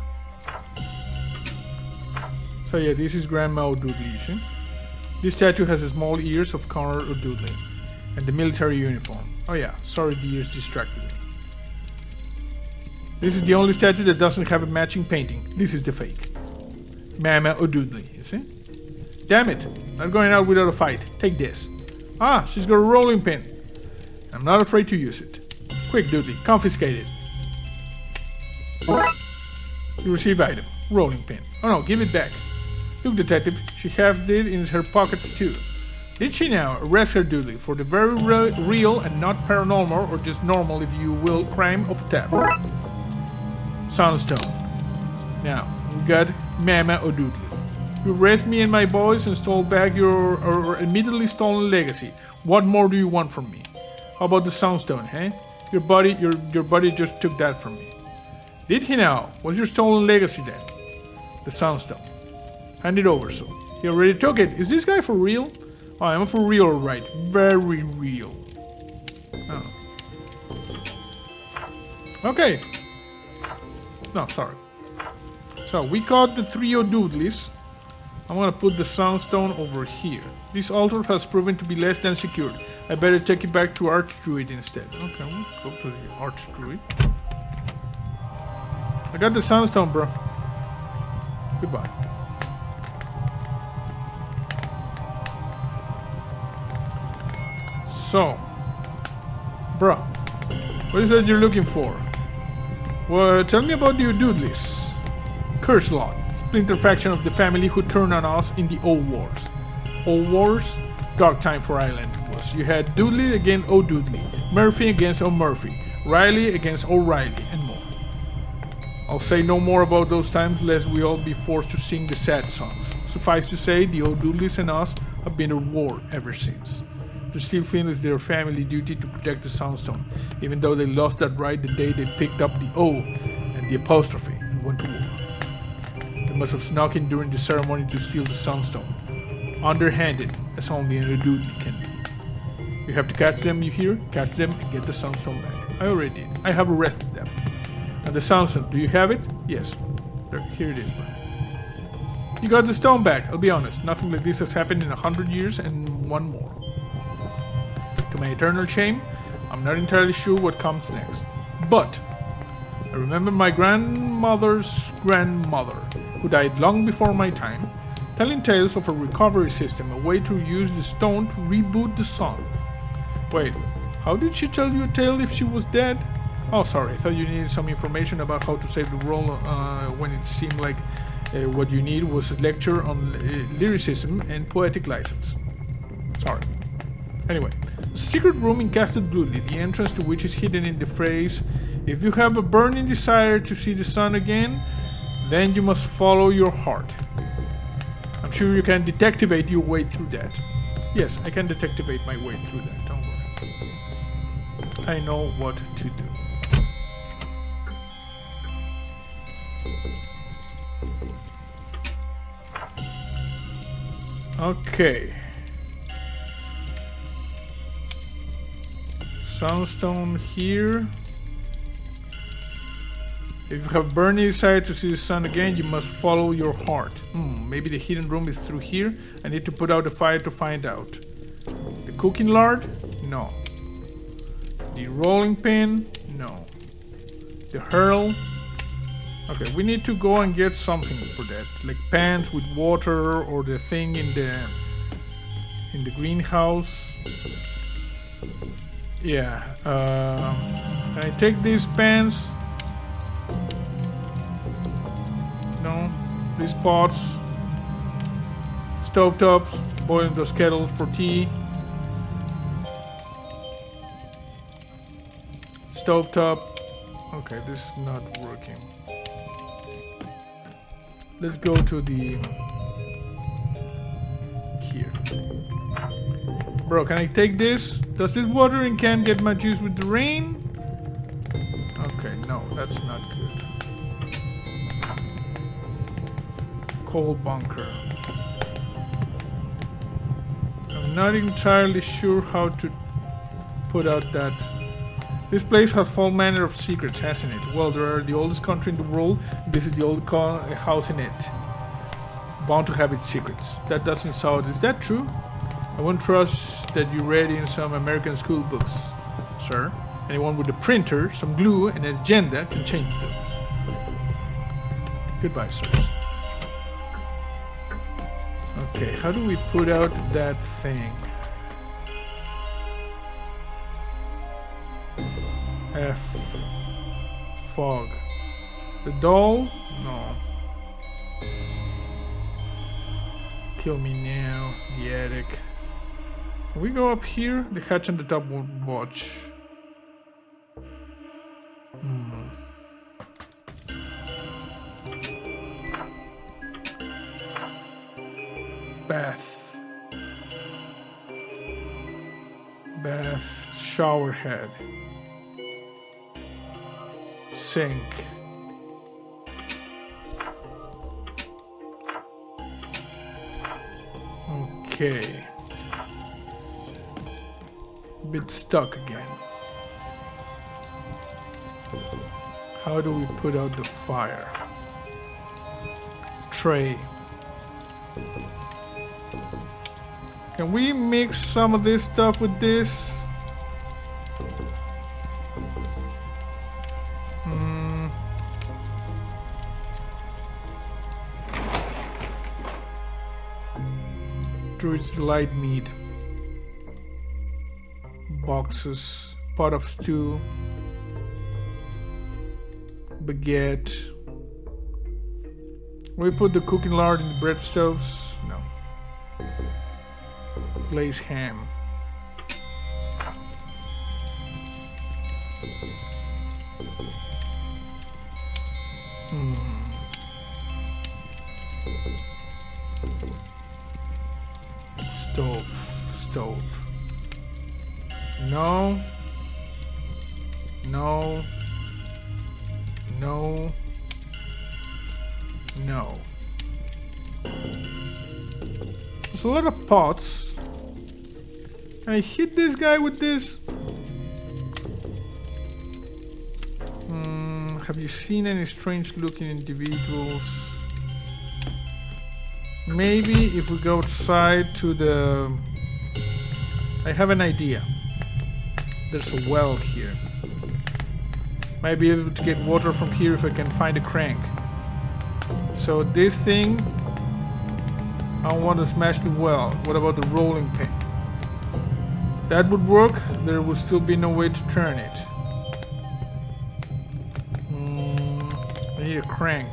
So yeah, this is Grandma O'Dudley. See? This statue has the small ears of Connor O'Dudley and the military uniform. Oh yeah, sorry the ears distracted me. This is the only statue that doesn't have a matching painting. This is the fake. Mama O'Dudley, you see? Damn it, not going out without a fight. Take this. Ah, she's got a rolling pin. I'm not afraid to use it. Quick, Dudley, confiscate it. You receive item. Rolling pin. Oh no, give it back. Look, Detective, she has it in her pockets too. Did she now? Arrest her, Dudley, for the very real and not paranormal, or just normal if you will, crime of theft. Soundstone. Now, we got Mama O'Dudley. You arrest me and my boys and stole back your admittedly stolen legacy. What more do you want from me? How about the Soundstone, eh? Your buddy just took that from me. Did he now? What's your stolen legacy then? The Soundstone. Hand it over, so. He already took it. Is this guy for real? Oh, I'm for real, right? Very real. Oh. Okay. No, sorry. So, we caught the trio Dudleys. I'm gonna put the Soundstone over here. This altar has proven to be less than secured. I better take it back to Archdruid instead. Okay, we'll go to the Archdruid. I got the Soundstone, bro. Goodbye. So, bro, what is that you're looking for? Well, tell me about your Dudleys. Curse Lot, splinter faction of the family who turned on us in the old wars. Old wars? Dark time for Ireland was. You had Dudley against O'Dudley, Murphy against O'Murphy, Riley against O'Reilly, and more. I'll say no more about those times lest we all be forced to sing the sad songs. Suffice to say, the O'Dudleys and us have been at war ever since. They still feel it's their family duty to protect the Soundstone, even though they lost that right the day they picked up the O and the apostrophe and went to war. They must have snuck in during the ceremony to steal the Soundstone, underhanded, as only a Dudley can do. You have to catch them, you hear? Catch them and get the Soundstone back. I already did. I have arrested them. And the Soundstone, do you have it? Yes. There, here it is. You got the stone back. I'll be honest, nothing like this has happened in 100 years and one more. To my eternal shame, I'm not entirely sure what comes next. But I remember my grandmother's grandmother, who died long before my time, telling tales of a recovery system, a way to use the stone to reboot the sun. Wait, how did she tell you a tale if she was dead? Oh, sorry, I thought you needed some information about how to save the world when it seemed like what you need was a lecture on lyricism and poetic license. Sorry. Anyway, the secret room in Castle Dudley, the entrance to which is hidden in the phrase, "If you have a burning desire to see the sun again, then you must follow your heart." I'm sure you can detectivate your way through that. Yes, I can detectivate my way through that, don't worry. I know what to do. Okay. Soundstone here. If you have burning desire to see the sun again, you must follow your heart. Maybe the hidden room is through here. I need to put out a fire to find out. The cooking lard? No. The rolling pin? No. The hurl? Okay, we need to go and get something for that, like pans with water or the thing in the greenhouse. Yeah. Can I take these pans? No. These pots. Stovetops. Boiling those kettles for tea. Stovetop. Okay, this is not working. Let's go to the... here. Bro, can I take this? Does this watering can get my juice with the rain? Okay, no, that's not good. Coal bunker. I'm not entirely sure how to put out that. This place has all manner of secrets, hasn't it? Well, there are the oldest country in the world. This is the old house in it. Bound to have its secrets. That doesn't sound... Is that true? I won't trust that you read in some American school books, sir. Anyone with a printer, some glue, and an agenda can change those. Goodbye, sir. Okay, how do we put out that thing? F. Fog. The doll? No. Kill me now. The attic. Can we go up here? The hatch on the top won't watch. Bath. Bath. Shower head. Sink. Okay. Bit stuck again. How do we put out the fire? Tray. Can we mix some of this stuff with this? Druids Delight meat. Boxes. Pot of stew. Baguette. We put the cooking lard in the bread stoves? No. Glazed ham. Stove. No. No. No. No. There's a lot of pots. Can I hit this guy with this? Have you seen any strange looking individuals? Maybe if we go outside to the... I have an idea. There's a well here. Might be able to get water from here if I can find a crank. So this thing, I want to smash the well. What about the rolling pin? That would work. There would still be no way to turn it. I need a crank.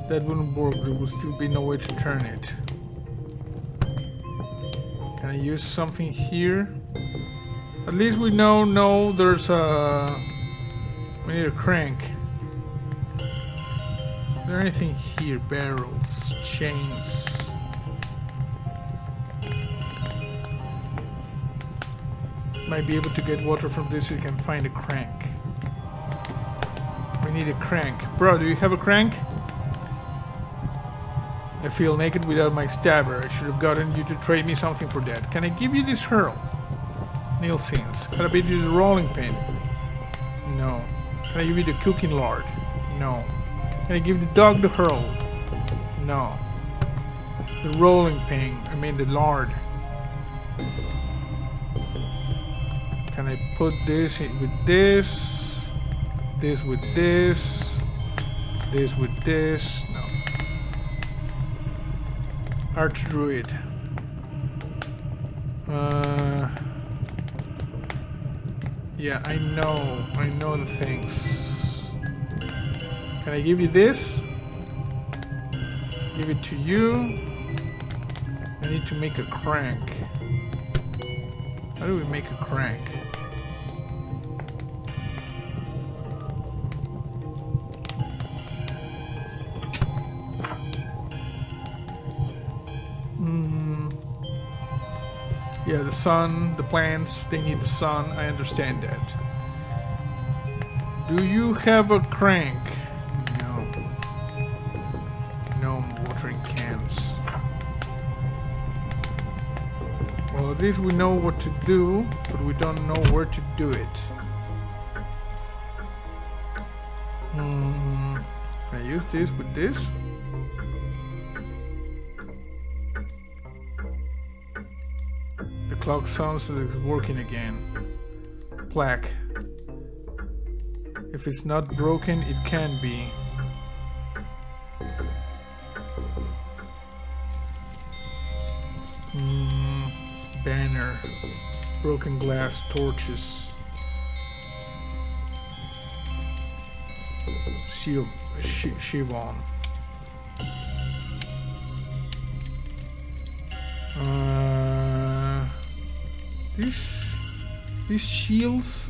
That wouldn't work. There would still be no way to turn it. Can I use something here? At least we know, no, there's a... We need a crank. Is there anything here? Barrels, chains. Might be able to get water from this if you can find a crank. We need a crank. Bro, do you have a crank? I feel naked without my stabber. I should have gotten you to trade me something for that. Can I give you this hurl? Nielsen's. Can I give you the rolling pin? No. Can I give you the cooking lard? No. Can I give the dog the hurl? No. The rolling pin. I mean the lard. Can I put this in with this? This with this? This with this? No. Archdruid. Yeah, I know the things. Can I give you this? Give it to you. I need to make a crank. How do we make a crank? Yeah, the sun, the plants, they need the sun. I understand that. Do you have a crank? No. No watering cans. Well, at least we know what to do, but we don't know where to do it. Can I use this with this? The clock sounds like it's working again. Plaque. If it's not broken, it can be. Banner. Broken glass, torches. Shivon. These shields,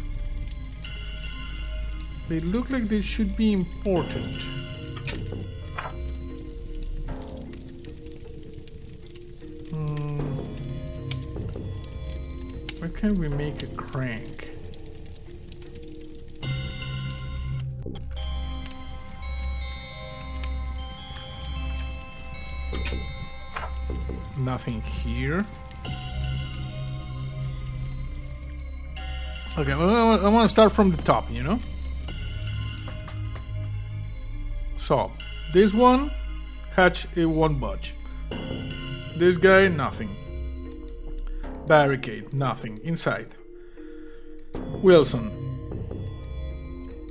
they look like they should be important. Why can't we make a crank? Nothing here. Okay, well, I want to start from the top, you know? So, this one, hatch, it won't budge. This guy, nothing. Barricade, nothing. Inside. Wilson.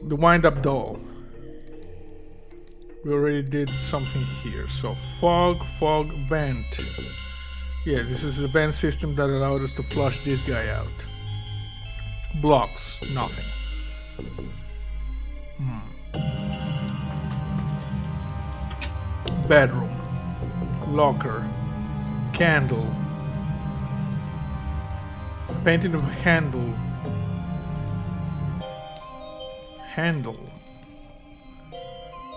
The wind-up doll. We already did something here. So, fog, vent. Yeah, this is the vent system that allowed us to flush this guy out. Blocks, nothing. Bedroom. Locker. Candle. Painting of a handle.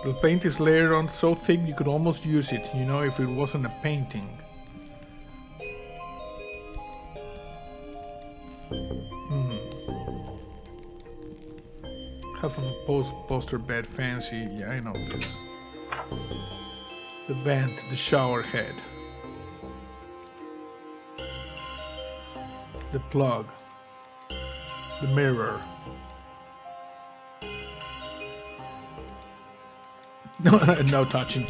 The paint is layered on so thick you could almost use it, you know, if it wasn't a painting. Half of a poster bed fancy. Yeah, I know this. The vent, the shower head. The plug. The mirror. No, no touching.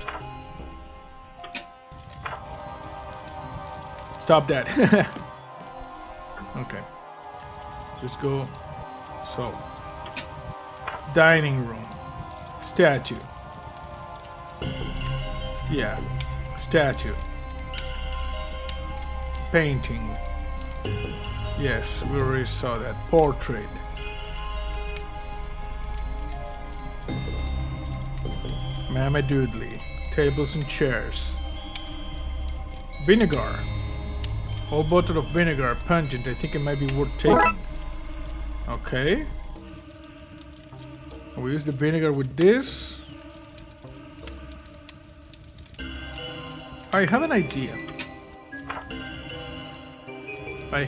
Stop that. Okay. Just go. So. Dining room. Statue. Yeah. Statue. Painting. Yes, we already saw that. Portrait. Mama Dudley. Tables and chairs. Vinegar. Whole bottle of vinegar. Pungent. I think it might be worth taking. Okay. We use the vinegar with this. I have an idea. I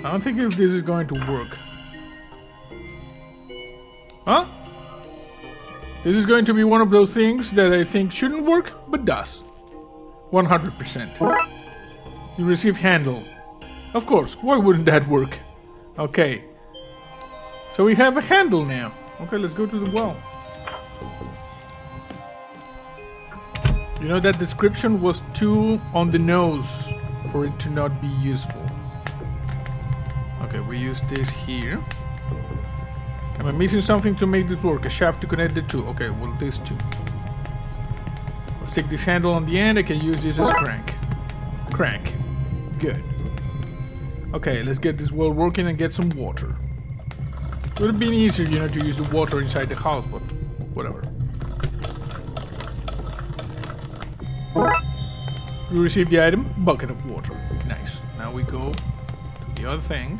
don't think if this is going to work. Huh? This is going to be one of those things that I think shouldn't work, but does. 100%. You receive handle. Of course, why wouldn't that work? Okay. So we have a handle now. Okay, let's go to the well. You know, that description was too on the nose for it to not be useful. Okay, we use this here. Am I missing something to make this work? A shaft to connect the two. Okay, well, this too. Let's take this handle on the end. I can use this as crank. Crank. Good. Okay, let's get this well working and get some water. It would have been easier, you know, to use the water inside the house, but whatever. We receive the item, bucket of water. Nice. Now we go to the other thing.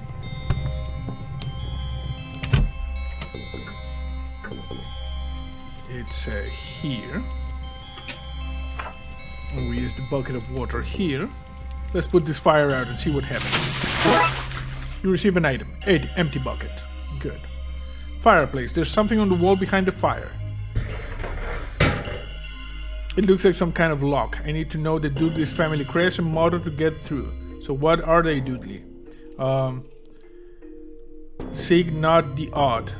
It's here. And we use the bucket of water here. Let's put this fire out and see what happens. You receive an item. Empty bucket. Good. Fireplace. There's something on the wall behind the fire. It looks like some kind of lock. I need to know the Dudley's family crest and motto to get through. So what are they, Dudley? Seek not the odd.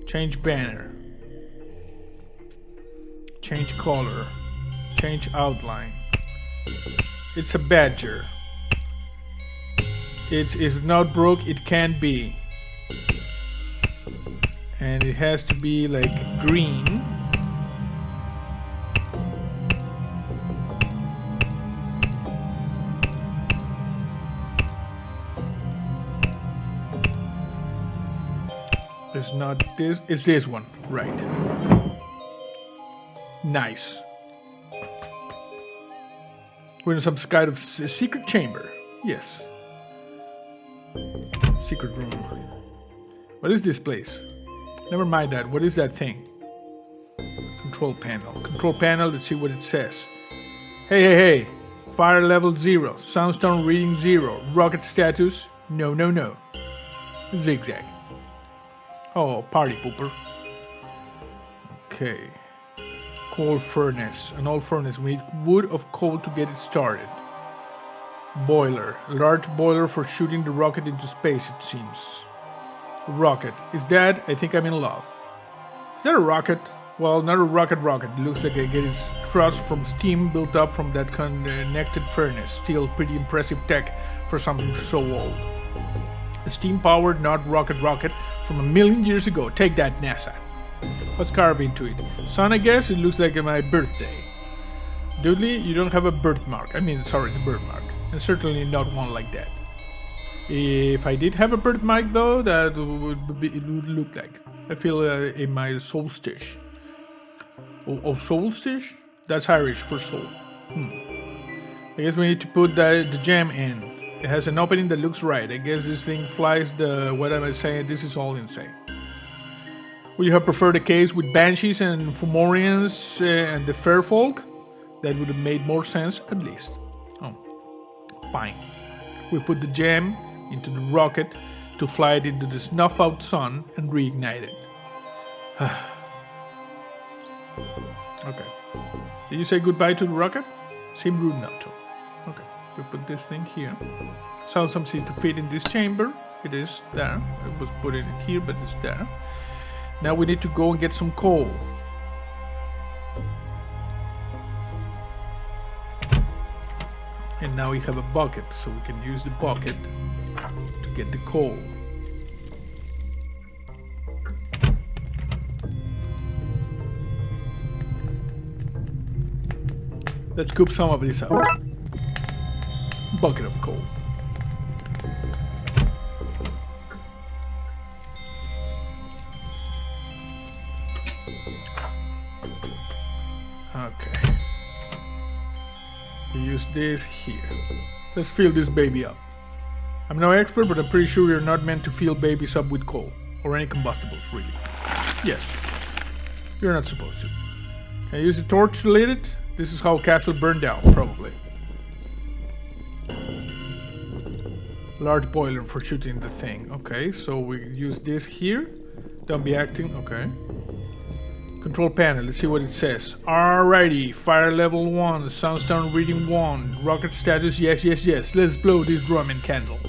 Change banner. Change color. Change outline. It's a badger. It's if not broke, it can be. And it has to be like green. It's not this, it's this one, right. Nice. We're in some kind of secret chamber. Yes. Secret room. What is this place? Never mind that. What is that thing? Control panel. Control panel, let's see what it says. Hey. Fire level 0. Soundstone reading 0. Rocket status. No. Zigzag. Oh, party pooper. Okay. Coal furnace. An old furnace. We need wood of coal to get it started. Boiler. A large boiler for shooting the rocket into space, it seems. Rocket. Is that? I think I'm in love. Is that a rocket? Well, not a rocket. It looks like I get its thrust from steam built up from that connected furnace. Still pretty impressive tech for something so old. A steam-powered, not rocket from 1,000,000 years ago. Take that, NASA. Let's carve into it. Sun, I guess. It looks like my birthday. Dudley, you don't have a birthmark. The birthmark. And certainly not one like that. If I did have a birthmark, though, that it would look like. I feel in my soul stitch. Oh, soul stitch? That's Irish for soul. I guess we need to put the gem in. It has an opening that looks right. I guess this thing flies the... What am I saying? This is all insane. Would you have preferred a case with banshees and Fomorians and the fair folk? That would have made more sense, at least. Oh, fine. We put the gem into the rocket to fly it into the snuff-out sun and reignite it. Okay. Did you say goodbye to the rocket? Seemed rude not to. Okay. We put this thing here. Sound some seed to fit in this chamber. It is there. I was putting it here, but it's there. Now we need to go and get some coal. And now we have a bucket, so we can use the bucket to get the coal. Let's scoop some of this out. Bucket of coal. Okay. We use this here. Let's fill this baby up. I'm no expert, but I'm pretty sure you're not meant to fill babies up with coal. Or any combustibles, really. Yes. You're not supposed to. Can I use the torch to light it? This is how a castle burned down, probably. Large boiler for shooting the thing. Okay, so we use this here. Don't be acting. Okay. Control panel, let's see what it says. Alrighty, fire level 1, sunstone reading 1, rocket status, yes, yes, yes. Let's blow this drum and candle.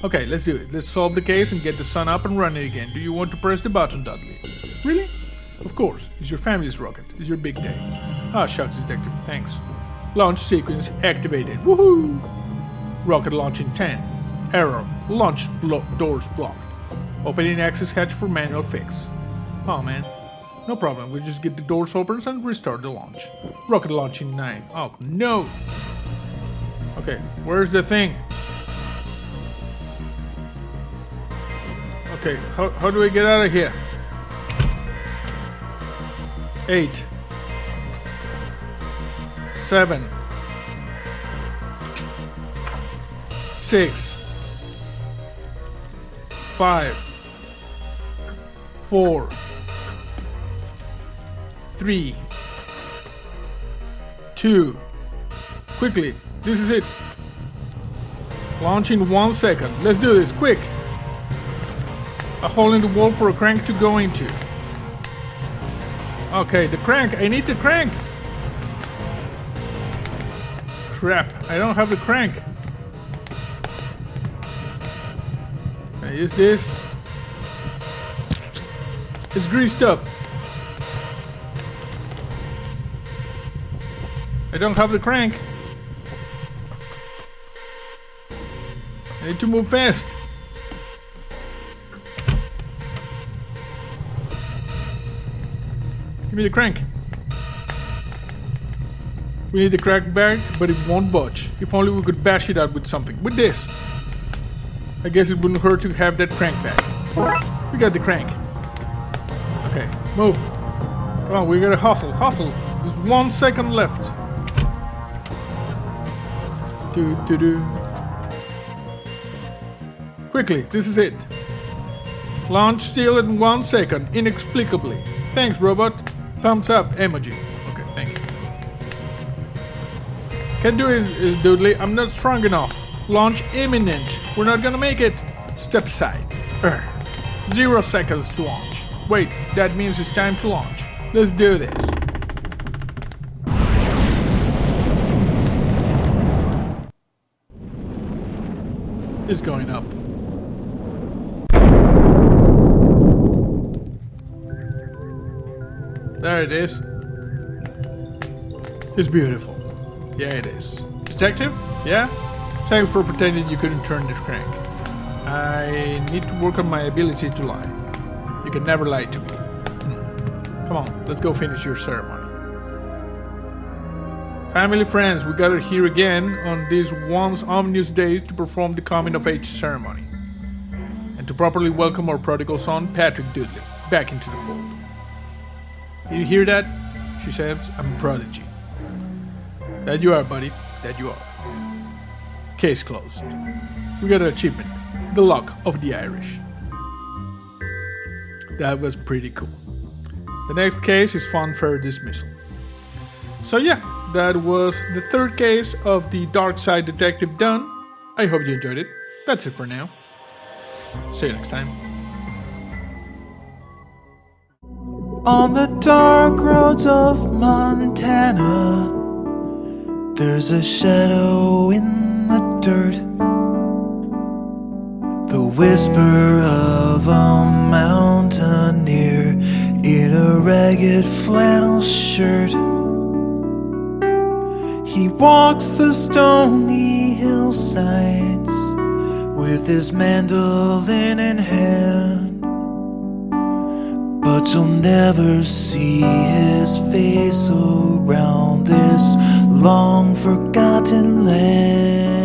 Okay, let's do it. Let's solve the case and get the sun up and running again. Do you want to press the button, Dudley? Really? Of course, it's your family's rocket. It's your big day. Ah, shucks, Detective, thanks. Launch sequence activated. Woohoo! Rocket launch in 10. Error. Launch doors blocked. Opening access hatch for manual fix. Oh man. No problem, we just get the doors open and restart the launch. Rocket launch in 9. Oh no! Okay, where's the thing? Okay, how do I get out of here? 8. 7. 6. 5. 4. 3. 2. Quickly, this is it. Launch in 1 second. Let's do this, quick. A hole in the wall for a crank to go into. Okay, the crank. I need the crank. Crap, I don't have the crank. Can I use this? It's greased up. I don't have the crank. I need to move fast. Give me the crank. We need the crank back, but it won't budge. If only we could bash it out with something. With this. I guess it wouldn't hurt to have that crank back. We got the crank. Okay, move. Come on, we gotta hustle, hustle. There's 1 second left. Quickly, this is it. Launch still in 1 second, inexplicably. Thanks, robot. Thumbs up emoji. Okay, thank you. Can't do it, Dudley. I'm not strong enough. Launch imminent. We're not gonna make it. Step aside. 0 seconds to launch. Wait, that means it's time to launch. Let's do this. It's going up. There it is. It's beautiful. Yeah, it is. Detective? Yeah? Thanks for pretending you couldn't turn this crank. I need to work on my ability to lie. You can never lie to me. Come on, let's go finish your ceremony. Family, friends, we gather here again on this once ominous day to perform the coming of age ceremony. And to properly welcome our prodigal son, Patrick Dudley, back into the fold. You hear that? She says, I'm a prodigy. That you are, buddy. That you are. Case closed. We got an achievement. The luck of the Irish. That was pretty cool. The next case is Funfair Dismissal. So yeah, that was the third case of the Darkside Detective done. I hope you enjoyed it. That's it for now. See you next time. On the dark roads of Montana, there's a shadow in the dirt, the whisper of a mountaineer in a ragged flannel shirt. He walks the stony hillsides with his mandolin in hand, but you'll never see his face around this long forgotten land.